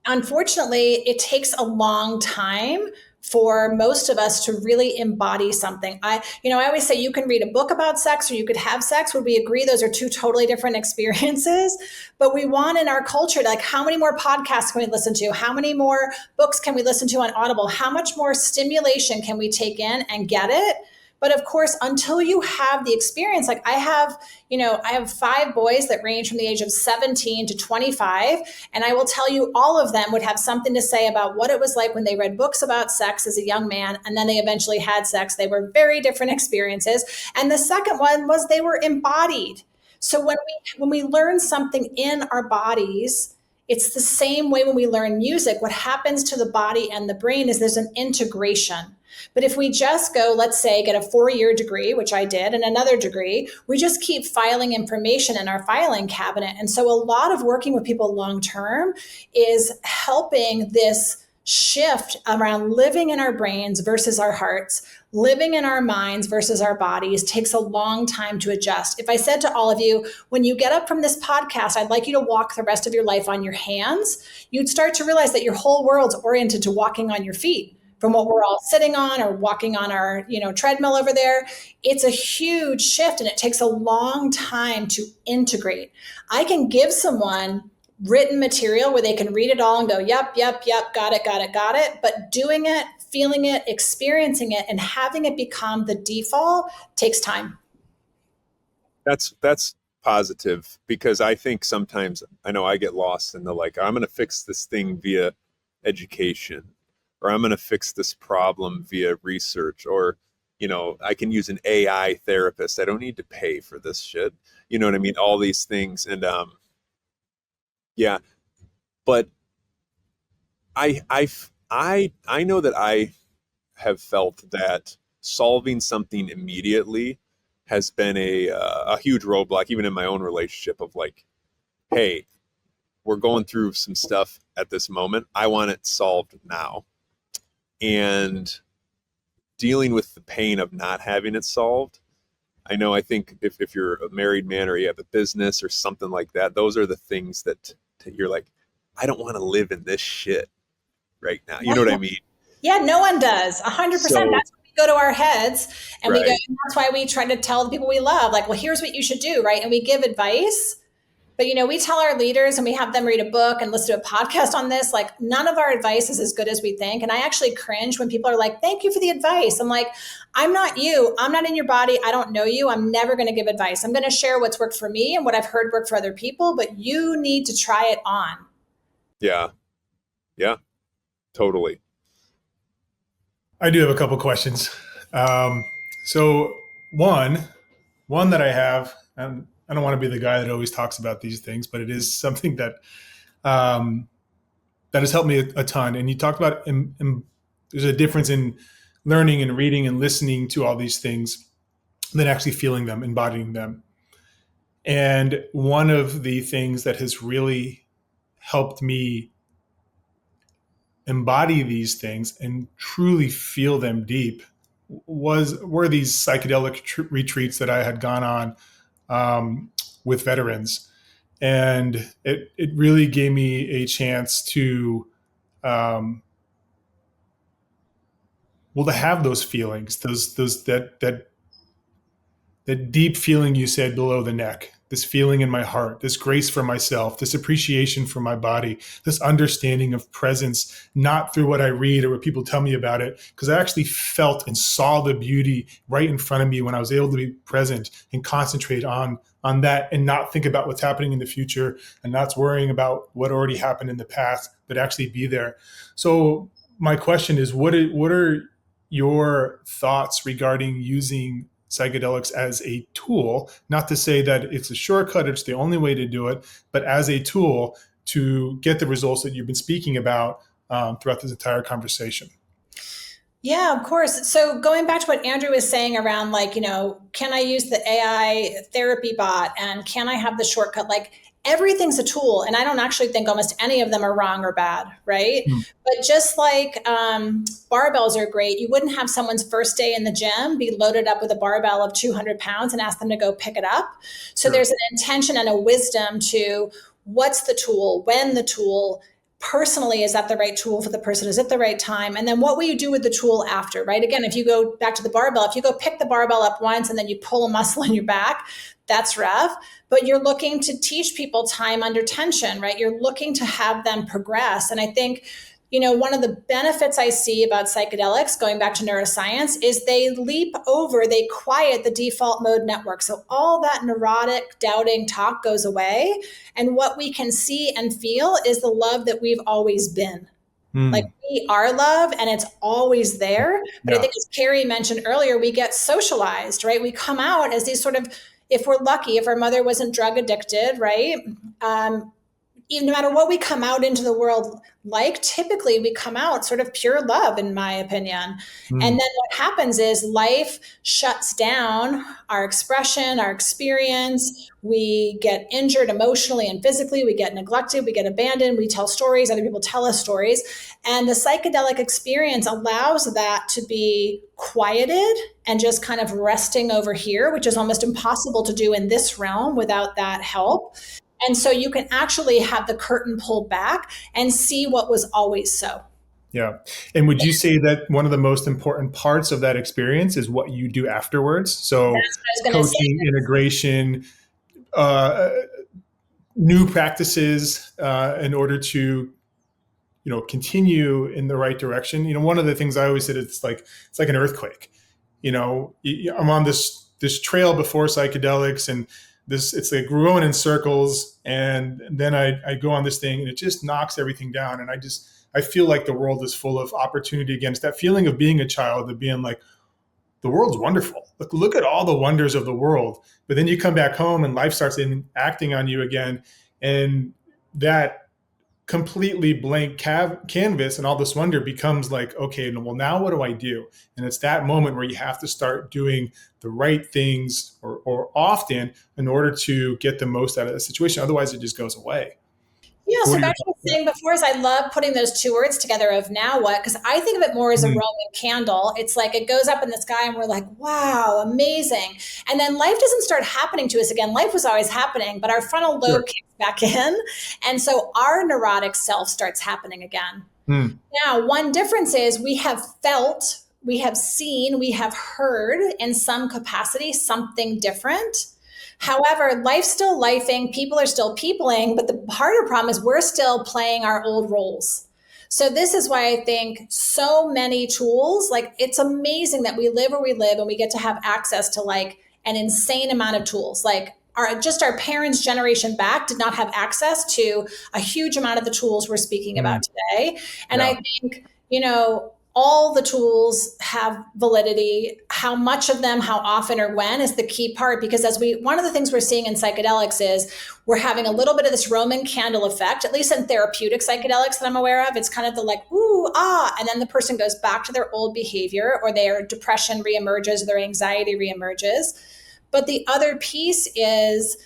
unfortunately, it takes a long time for most of us to really embody something. I always say you can read a book about sex or you could have sex. Would we agree those are two totally different experiences? But we want in our culture, like how many more podcasts can we listen to? How many more books can we listen to on Audible? How much more stimulation can we take in and get it? But of course, until you have the experience, like I have 5 boys that range from the age of 17 to 25. And I will tell you, all of them would have something to say about what it was like when they read books about sex as a young man, and then they eventually had sex. They were very different experiences. And the second one was they were embodied. So when we learn something in our bodies, it's the same way when we learn music. What happens to the body and the brain is there's an integration. But if we just go, let's say, get a 4-year degree, which I did, and another degree, we just keep filing information in our filing cabinet. And so a lot of working with people long term is helping this shift around living in our brains versus our hearts, living in our minds versus our bodies takes a long time to adjust. If I said to all of you, when you get up from this podcast, I'd like you to walk the rest of your life on your hands, you'd start to realize that your whole world's oriented to walking on your feet. From what we're all sitting on or walking on our, treadmill over there. It's a huge shift and it takes a long time to integrate. I can give someone written material where they can read it all and go, yep, got it. But doing it, feeling it, experiencing it, and having it become the default takes time. That's positive, because I think sometimes, I know I get lost in the I'm going to fix this thing via education, or I'm going to fix this problem via research, or, I can use an AI therapist. I don't need to pay for this shit. You know what I mean? All these things. And, yeah, but I know that I have felt that solving something immediately has been a huge roadblock, even in my own relationship of hey, we're going through some stuff at this moment. I want it solved now. And dealing with the pain of not having it solved. I think if you're a married man or you have a business or something like that, those are the things that you're like, I don't want to live in this shit right now. You know what I mean? Yeah, no one does. 100%. That's when we go to our heads and right. and that's why we try to tell the people we love, well, here's what you should do, right? And we give advice. But, we tell our leaders and we have them read a book and listen to a podcast on this. None of our advice is as good as we think. And I actually cringe when people are like, thank you for the advice. I'm like, I'm not you. I'm not in your body. I don't know you. I'm never going to give advice. I'm going to share what's worked for me and what I've heard work for other people. But you need to try it on. Yeah. Yeah, totally. I do have a couple questions. So one that I have, and I don't want to be the guy that always talks about these things, but it is something that that has helped me a ton. And you talked about there's a difference in learning and reading and listening to all these things than actually feeling them, embodying them. And one of the things that has really helped me embody these things and truly feel them deep were these psychedelic retreats that I had gone on with veterans. And it really gave me a chance to to have those feelings, that deep feeling you said below the neck, this feeling in my heart, this grace for myself, this appreciation for my body, this understanding of presence, not through what I read or what people tell me about it, because I actually felt and saw the beauty right in front of me when I was able to be present and concentrate on that and not think about what's happening in the future and not worrying about what already happened in the past, but actually be there. So my question is, what are your thoughts regarding using psychedelics as a tool, not to say that it's a shortcut, it's the only way to do it, but as a tool to get the results that you've been speaking about throughout this entire conversation. Yeah, of course. So going back to what Andrew was saying around like, can I use the AI therapy bot and can I have the shortcut? Like everything's a tool. And I don't actually think almost any of them are wrong or bad, right? But just like barbells are great, you wouldn't have someone's first day in the gym be loaded up with a barbell of 200 pounds and ask them to go pick it up. So there's an intention and a wisdom to what's the tool, when the tool, personally, is that the right tool for the person? Is it the right time? And then what will you do with the tool after, right? Again, if you go back to the barbell, if you go pick the barbell up once and then you pull a muscle in your back, that's rough. But you're looking to teach people time under tension, right? You're looking to have them progress. And I think, one of the benefits I see about psychedelics, going back to neuroscience, is they quiet the default mode network. So all that neurotic, doubting talk goes away. And what we can see and feel is the love that we've always been. Like we are love and it's always there. But I think as Carrie mentioned earlier, we get socialized, right? We come out as these sort of, if we're lucky, if our mother wasn't drug addicted, right? No matter what we come out into the world like, typically we come out sort of pure love, in my opinion. And then what happens is life shuts down our expression, our experience. We get injured emotionally and physically. We get neglected. We get abandoned. We tell stories. Other people tell us stories. And the psychedelic experience allows that to be quieted and just kind of resting over here, which is almost impossible to do in this realm without that help. And so you can actually have the curtain pulled back and see what was always so. Yeah. And would you say that one of the most important parts of that experience is what you do afterwards? So coaching, integration, new practices in order to, continue in the right direction. One of the things I always said, it's like an earthquake. I'm on this trail before psychedelics and it's like going in circles, and then I go on this thing and it just knocks everything down. And I feel like the world is full of opportunity again. It's that feeling of being a child, of being like, the world's wonderful. Look at all the wonders of the world. But then you come back home and life starts acting on you again. And that completely blank canvas and all this wonder becomes like, okay, well, now what do I do? And it's that moment where you have to start doing the right things or often in order to get the most out of the situation. Otherwise, it just goes away. Yeah, so back to what I was saying before is I love putting those two words together of now what, because I think of it more as a Roman candle. It's like it goes up in the sky and we're like, wow, amazing. And then life doesn't start happening to us again. Life was always happening, but our frontal lobe kicks back in. And so our neurotic self starts happening again. Now, one difference is we have felt, we have seen, we have heard in some capacity something different. However, life's still lifing, people are still peopling, but the harder problem is we're still playing our old roles. So this is why I think so many tools, like it's amazing that we live where we live and we get to have access to like an insane amount of tools. Like our parents' generation back did not have access to a huge amount of the tools we're speaking about today. And I think, all the tools have validity. How much of them, how often or when is the key part, because one of the things we're seeing in psychedelics is we're having a little bit of this Roman candle effect, at least in therapeutic psychedelics that I'm aware of. It's kind of the like, ooh, ah, and then the person goes back to their old behavior or their depression reemerges, or their anxiety reemerges. But the other piece is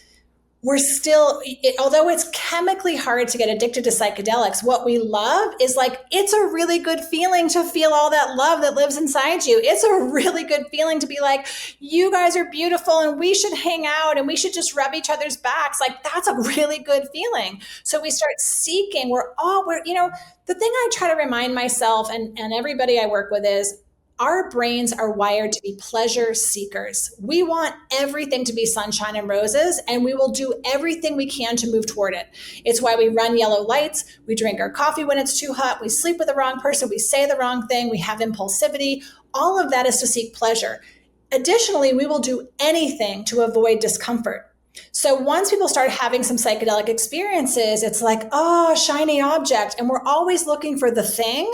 we're still, although it's chemically hard to get addicted to psychedelics, what we love is like, it's a really good feeling to feel all that love that lives inside you. It's a really good feeling to be like, you guys are beautiful and we should hang out and we should just rub each other's backs. Like, that's a really good feeling. So we start seeking, the thing I try to remind myself and everybody I work with is, our brains are wired to be pleasure seekers. We want everything to be sunshine and roses, and we will do everything we can to move toward it. It's why we run yellow lights, we drink our coffee when it's too hot, we sleep with the wrong person, we say the wrong thing, we have impulsivity. All of that is to seek pleasure. Additionally, we will do anything to avoid discomfort. So once people start having some psychedelic experiences, it's like, oh, shiny object, and we're always looking for the thing.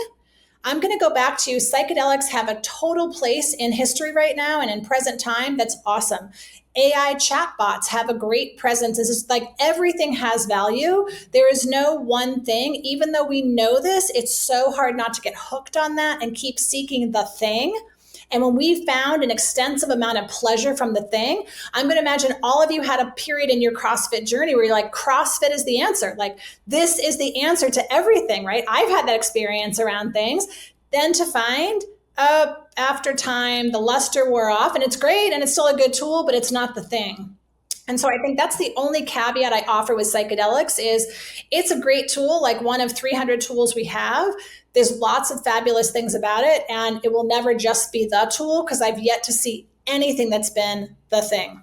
I'm going to go back to psychedelics have a total place in history right now and in present time. That's awesome. AI chatbots have a great presence. It's just like everything has value. There is no one thing. Even though we know this, it's so hard not to get hooked on that and keep seeking the thing. And when we found an extensive amount of pleasure from the thing, I'm going to imagine all of you had a period in your CrossFit journey where you're like, CrossFit is the answer. Like, this is the answer to everything, right? I've had that experience around things. Then to find, after time, the luster wore off, and it's great and it's still a good tool, but it's not the thing. And so I think that's the only caveat I offer with psychedelics is it's a great tool, like one of 300 tools we have. There's lots of fabulous things about it, and it will never just be the tool because I've yet to see anything that's been the thing.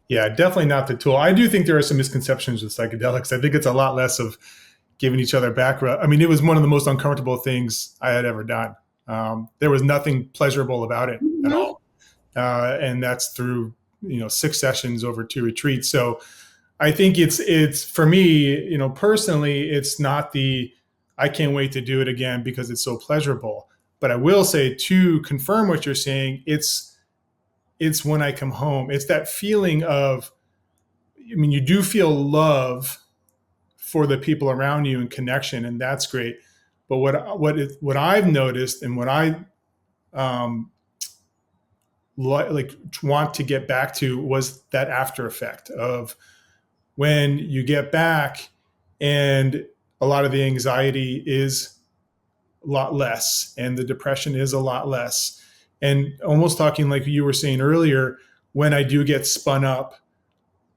Yeah, definitely not the tool. I do think there are some misconceptions with psychedelics. I think it's a lot less of giving each other background. I mean, it was one of the most uncomfortable things I had ever done. There was nothing pleasurable about it at all. And that's through 6 sessions over 2 retreats. So I think it's for me, personally, it's not I can't wait to do it again because it's so pleasurable. But I will say, to confirm what you're saying, it's when I come home. It's that feeling of, you do feel love for the people around you and connection, and that's great. But what I've noticed and what I want to get back to was that after effect of when you get back and a lot of the anxiety is a lot less and the depression is a lot less. And almost talking like you were saying earlier, when I do get spun up,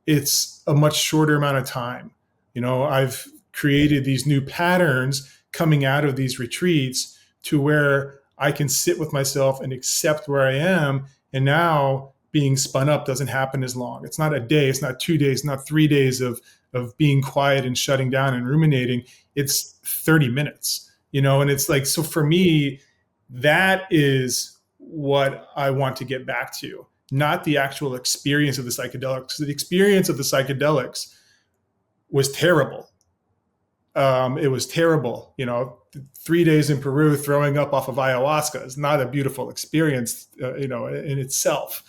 it's a much shorter amount of time. I've created these new patterns coming out of these retreats to where I can sit with myself and accept where I am. And now being spun up doesn't happen as long. It's not a day, it's not 2 days, not 3 days of being quiet and shutting down and ruminating. It's 30 minutes, and it's like, so for me, that is what I want to get back to, not the actual experience of the psychedelics. The experience of the psychedelics was terrible. It was terrible. 3 days in Peru throwing up off of ayahuasca is not a beautiful experience, in itself.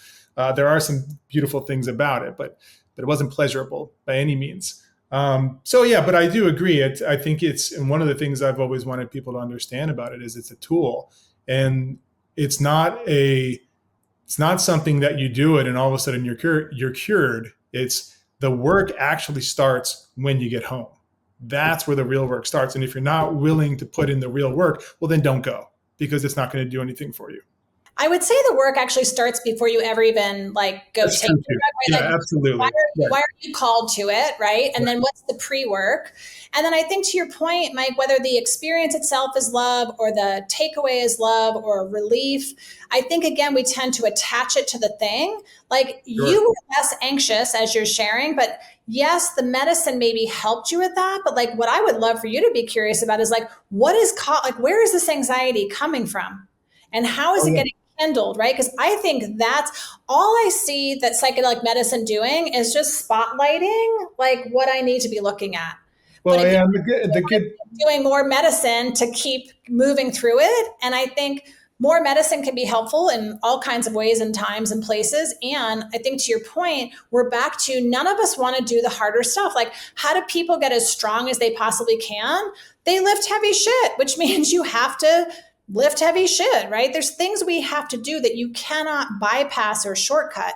There are some beautiful things about it, but it wasn't pleasurable by any means. But I do agree. I think and one of the things I've always wanted people to understand about it is it's a tool, and it's not something that you do it and all of a sudden you're cured. It's the work actually starts when you get home. That's where the real work starts. And if you're not willing to put in the real work, well, then don't go, because it's not going to do anything for you. I would say the work actually starts before you ever even go That's take true, the drug, right? Yeah, absolutely. Why are you called to it, right? And then what's the pre-work? And then I think, to your point, Mike, whether the experience itself is love or the takeaway is love or relief, I think, again, we tend to attach it to the thing. Like, sure, you were less anxious as you're sharing, but yes, the medicine maybe helped you with that. But what I would love for you to be curious about is where is this anxiety coming from? And how is it getting handled, right? Because I think that's all I see that psychedelic medicine doing is just spotlighting what I need to be looking at. Well, but the good doing more medicine to keep moving through it. And I think more medicine can be helpful in all kinds of ways and times and places. And I think, to your point, we're back to none of us want to do the harder stuff. How do people get as strong as they possibly can? They lift heavy shit, which means you have to lift heavy shit, right? There's things we have to do that you cannot bypass or shortcut.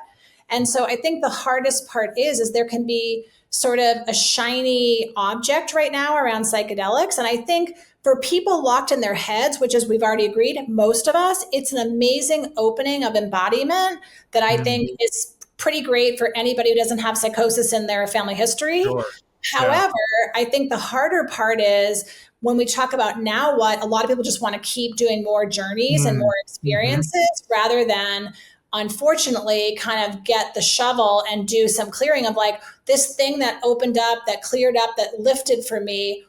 And so I think the hardest part is there can be sort of a shiny object right now around psychedelics. And I think for people locked in their heads, which, as we've already agreed, most of us, it's an amazing opening of embodiment that I think is pretty great for anybody who doesn't have psychosis in their family history. Sure. However, I think the harder part is when we talk about now what, a lot of people just want to keep doing more journeys and more experiences rather than, unfortunately, kind of get the shovel and do some clearing of this thing that opened up, that cleared up, that lifted for me.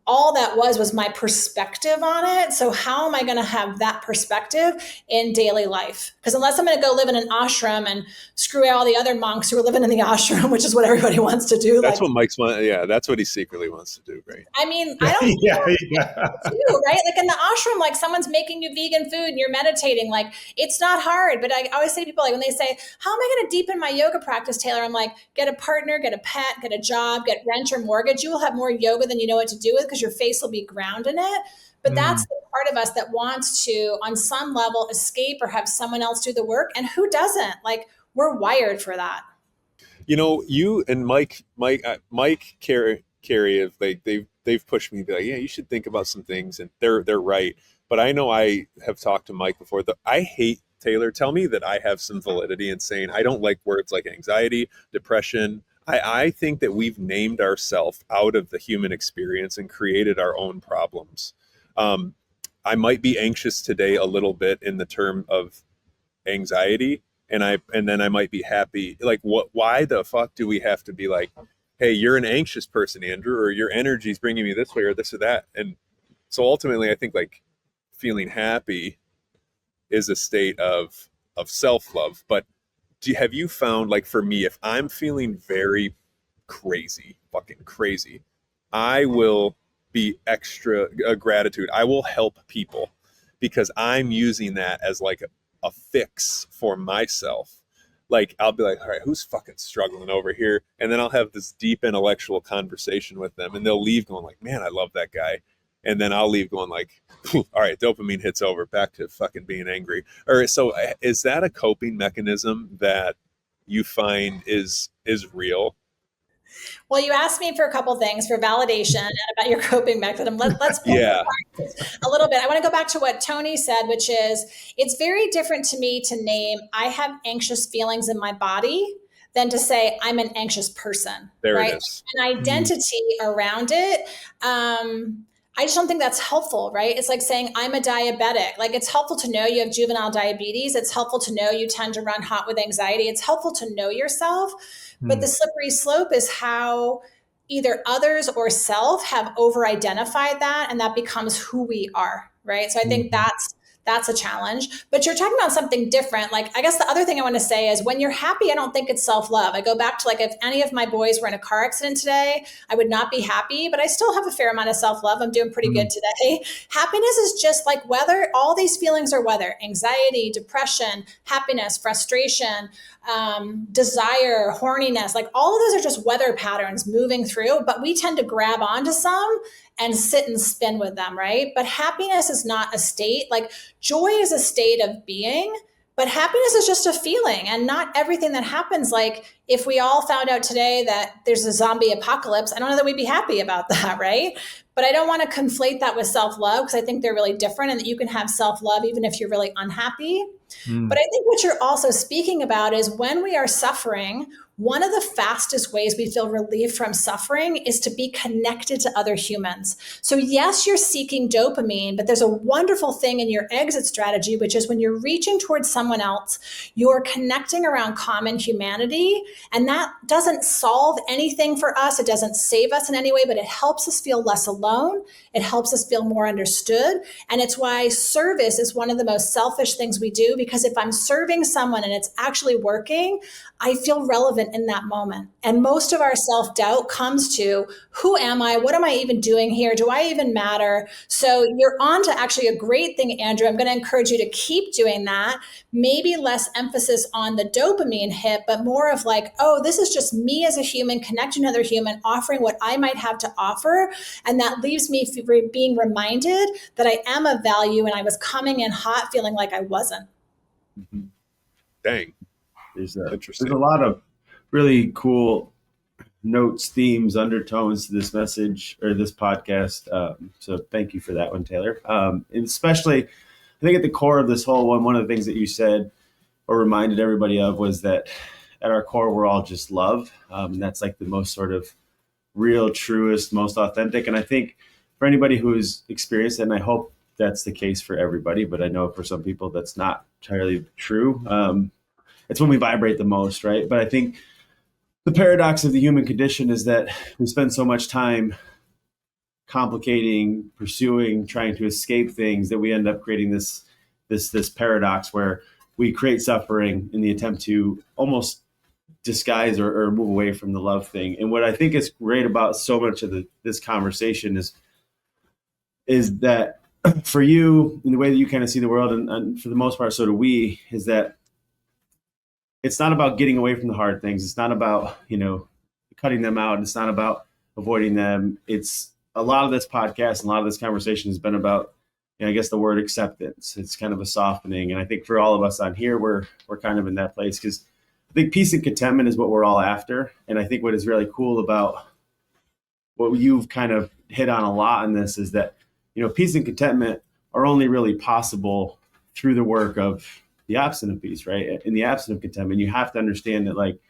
all that was my perspective on it. So how am I going to have that perspective in daily life? Because unless I'm going to go live in an ashram and screw all the other monks who are living in the ashram, which is what everybody wants to do. That's what Mike's want. Yeah, that's what he secretly wants to do, right? I mean, I don't yeah. too, right? Like in the ashram, like someone's making you vegan food and you're meditating. Like it's not hard. But I always say to people, like when they say, how am I going to deepen my yoga practice, Taylor? I'm like, get a partner, get a pet, get a job, get rent or mortgage. You will have more yoga than you know what to do with because your face will be grounded in it. But that's the part of us that wants to, on some level, escape or have someone else do the work. And who doesn't? Like we're wired for that. You know, you and Mike, Carrie, like they've pushed me to be like, yeah, you should think about some things, and they're right. But I know I have talked to Mike before. I hate Taylor. Tell me that I have some validity in saying I don't like words like anxiety, depression. I think that we've named ourselves out of the human experience and created our own problems. I might be anxious today a little bit in the term of anxiety, and then I might be happy. Like, why the fuck do we have to be like, hey, you're an anxious person, Andrew, or your energy is bringing me this way or this or that? And so ultimately, I think like feeling happy is a state of self-love. But have you found, like for me, if I'm feeling very fucking crazy, I will be extra gratitude. I will help people because I'm using that as like a fix for myself. Like I'll be like, all right, who's fucking struggling over here? And then I'll have this deep intellectual conversation with them and they'll leave going like, man, I love that guy. And then I'll leave going like, all right, dopamine hits over, back to fucking being angry. Or so is that a coping mechanism that you find is real? Well, you asked me for a couple things for validation and about your coping mechanism. Let's yeah. a little bit. I want to go back to what Tony said, which is it's very different to me to name I have anxious feelings in my body than to say I'm an anxious person. There right? It is. An identity around it. I just don't think that's helpful, right? It's like saying I'm a diabetic. Like it's helpful to know you have juvenile diabetes. It's helpful to know you tend to run hot with anxiety. It's helpful to know yourself. But the slippery slope is how either others or self have over-identified that, and that becomes who we are, right? So I think that's a challenge. But you're talking about something different. Like, I guess the other thing I want to say is when you're happy, I don't think it's self-love. I go back to like, if any of my boys were in a car accident today, I would not be happy, but I still have a fair amount of self-love. I'm doing pretty good today. Happiness is just like whether all these feelings are whether anxiety, depression, happiness, frustration, desire, horniness, like all of those are just weather patterns moving through, but we tend to grab onto some and sit and spin with them, right? But happiness is not a state. Like joy is a state of being, but happiness is just a feeling. And not everything that happens, like if we all found out today that there's a zombie apocalypse, I don't know that we'd be happy about that, right? But I don't want to conflate that with self-love because I think they're really different and that you can have self-love even if you're really unhappy. But I think what you're also speaking about is when we are suffering, one of the fastest ways we feel relief from suffering is to be connected to other humans. So yes, you're seeking dopamine, but there's a wonderful thing in your exit strategy, which is when you're reaching towards someone else, you're connecting around common humanity. And that doesn't solve anything for us. It doesn't save us in any way, but it helps us feel less alone. It helps us feel more understood. And it's why service is one of the most selfish things we do, because if I'm serving someone and it's actually working, I feel relevant in that moment. And most of our self-doubt comes to, who am I? What am I even doing here? Do I even matter? So you're on to actually a great thing, Andrew. I'm going to encourage you to keep doing that. Maybe less emphasis on the dopamine hit, but more of like, oh, this is just me as a human, connecting to another human, offering what I might have to offer. And that leaves me being reminded that I am of value and I was coming in hot feeling like I wasn't. Dang. There's a lot of really cool notes, themes, undertones to this message or this podcast. So thank you for that one, Taylor. And especially, I think at the core of this whole one of the things that you said or reminded everybody of was that at our core, we're all just love. And that's like the most sort of real, truest, most authentic. And I think for anybody who's experienced it, and I hope that's the case for everybody, but I know for some people that's not entirely true. It's when we vibrate the most, right? But I think the paradox of the human condition is that we spend so much time complicating, pursuing, trying to escape things, that we end up creating this paradox where we create suffering in the attempt to almost disguise or move away from the love thing. And what I think is great about so much of this conversation is that for you, in the way that you kind of see the world, and for the most part, so do we, is that it's not about getting away from the hard things. It's not about, cutting them out. It's not about avoiding them. It's a lot of this podcast and a lot of this conversation has been about, I guess, the word acceptance. It's kind of a softening. And I think for all of us on here, we're kind of in that place, because I think peace and contentment is what we're all after. And I think what is really cool about what you've kind of hit on a lot in this is that, peace and contentment are only really possible through the work of the absence of peace, right? In the absence of contentment, you have to understand that, like,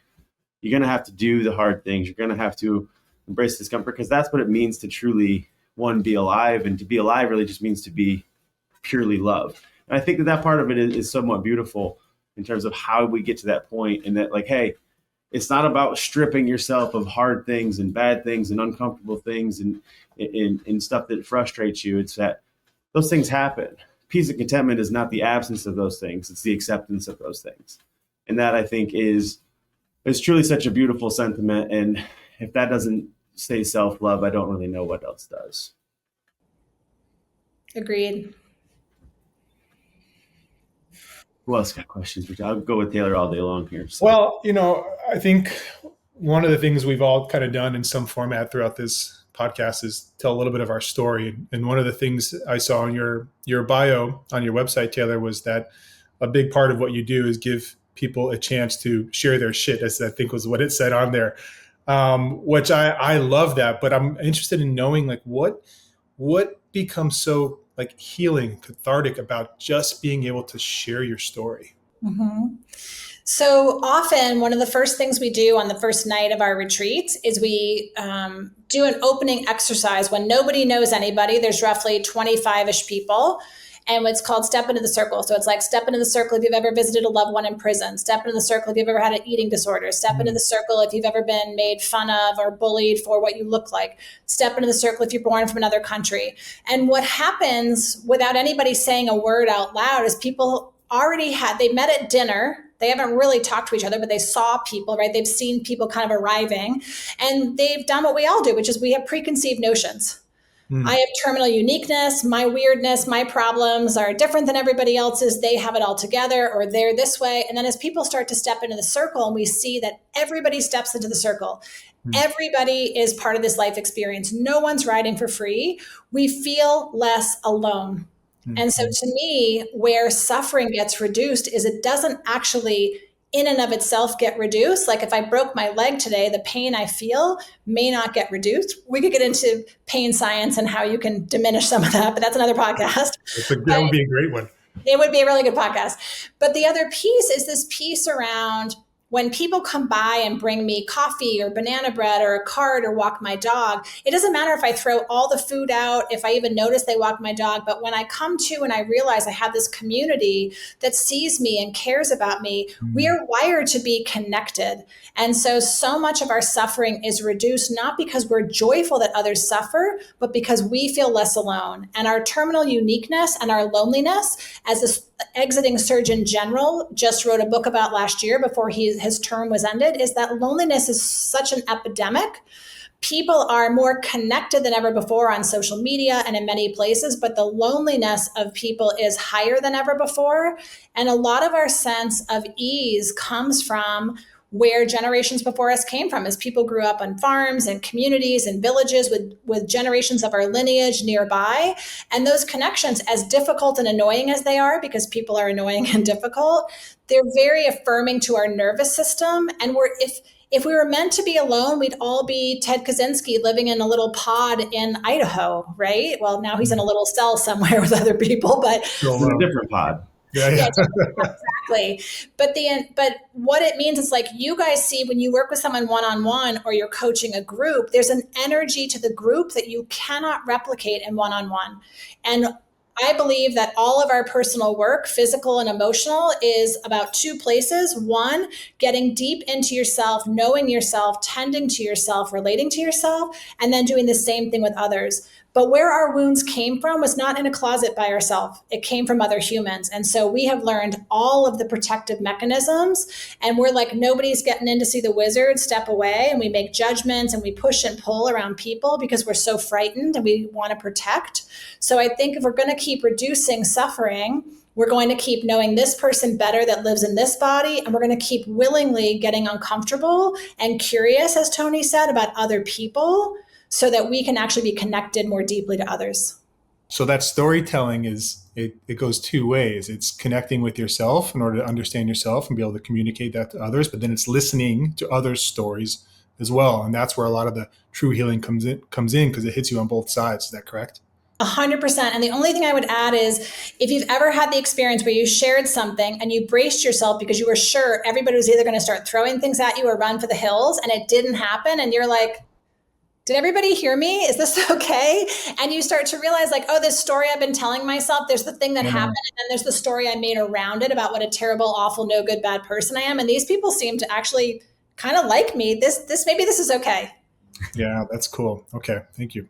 you're going to have to do the hard things. You're going to have to embrace discomfort, because that's what it means to truly, one, be alive. And to be alive really just means to be purely love. And I think that part of it is somewhat beautiful in terms of how we get to that point, and that, like, hey, it's not about stripping yourself of hard things and bad things and uncomfortable things and stuff that frustrates you. It's that those things happen. Peace and contentment is not the absence of those things. It's the acceptance of those things. And that, I think, is truly such a beautiful sentiment. And if that doesn't say self-love, I don't really know what else does. Agreed. Who else got questions? I'll go with Taylor all day long here. So. Well, I think one of the things we've all kind of done in some format throughout this podcast is tell a little bit of our story. And one of the things I saw in your bio on your website, Taylor, was that a big part of what you do is give people a chance to share their shit, as I think was what it said on there, which I love that. But I'm interested in knowing, like, what becomes so, like, healing, cathartic about just being able to share your story. Mm-hmm. So often, one of the first things we do on the first night of our retreats is we do an opening exercise when nobody knows anybody. There's roughly 25-ish people. And it's called Step Into the Circle. So it's like, step into the circle if you've ever visited a loved one in prison. Step into the circle if you've ever had an eating disorder. Step into the circle if you've ever been made fun of or bullied for what you look like. Step into the circle if you're born from another country. And what happens without anybody saying a word out loud is people they met at dinner. They haven't really talked to each other, but they saw people, right? They've seen people kind of arriving, and they've done what we all do, which is we have preconceived notions. I have terminal uniqueness. My weirdness, my problems are different than everybody else's. They have it all together, or they're this way. And then as people start to step into the circle and we see that everybody steps into the circle, everybody is part of this life experience. No one's riding for free. We feel less alone. And so to me, where suffering gets reduced is it doesn't actually in and of itself get reduced. Like if I broke my leg today, the pain I feel may not get reduced. We could get into pain science and how you can diminish some of that, but that's another podcast. That would be a great one. It would be a really good podcast. But the other piece is this piece around when people come by and bring me coffee or banana bread or a card or walk my dog. It doesn't matter if I throw all the food out, if I even notice they walk my dog. But when I come to and I realize I have this community that sees me and cares about me, we are wired to be connected. And so much of our suffering is reduced, not because we're joyful that others suffer, but because we feel less alone. And our terminal uniqueness and our loneliness, as this exiting Surgeon General just wrote a book about last year before his term was ended, is that loneliness is such an epidemic. People are more connected than ever before on social media and in many places, but the loneliness of people is higher than ever before. And a lot of our sense of ease comes from where generations before us came from, as people grew up on farms and communities and villages with generations of our lineage nearby. And those connections, as difficult and annoying as they are, because people are annoying and difficult, they're very affirming to our nervous system. And if we were meant to be alone, we'd all be Ted Kaczynski living in a little pod in Idaho, right? Well, now he's in a little cell somewhere with other people, but it's a different pod. Yeah. Exactly. But what it means is, like, you guys see when you work with someone one-on-one or you're coaching a group, there's an energy to the group that you cannot replicate in one-on-one. And I believe that all of our personal work, physical and emotional, is about two places. One, getting deep into yourself, knowing yourself, tending to yourself, relating to yourself, and then doing the same thing with others. But where our wounds came from was not in a closet by ourselves. It came from other humans. And so we have learned all of the protective mechanisms, and we're like, nobody's getting in to see the wizard, step away. And we make judgments and we push and pull around people because we're so frightened and we want to protect. So I think if we're going to keep reducing suffering, we're going to keep knowing this person better that lives in this body, and we're going to keep willingly getting uncomfortable and curious, as Tony said, about other people, so that we can actually be connected more deeply to others. So that storytelling it goes two ways. It's connecting with yourself in order to understand yourself and be able to communicate that to others, but then it's listening to others' stories as well. And that's where a lot of the true healing comes in because it hits you on both sides. Is that correct? 100%. And the only thing I would add is if you've ever had the experience where you shared something and you braced yourself because you were sure everybody was either going to start throwing things at you or run for the hills, and it didn't happen, and you're like, did everybody hear me? Is this okay? And you start to realize like, oh, this story I've been telling myself, there's the thing that happened, and then there's the story I made around it about what a terrible, awful, no good, bad person I am. And these people seem to actually kind of like me. Maybe this is okay. Yeah, that's cool. Okay, thank you.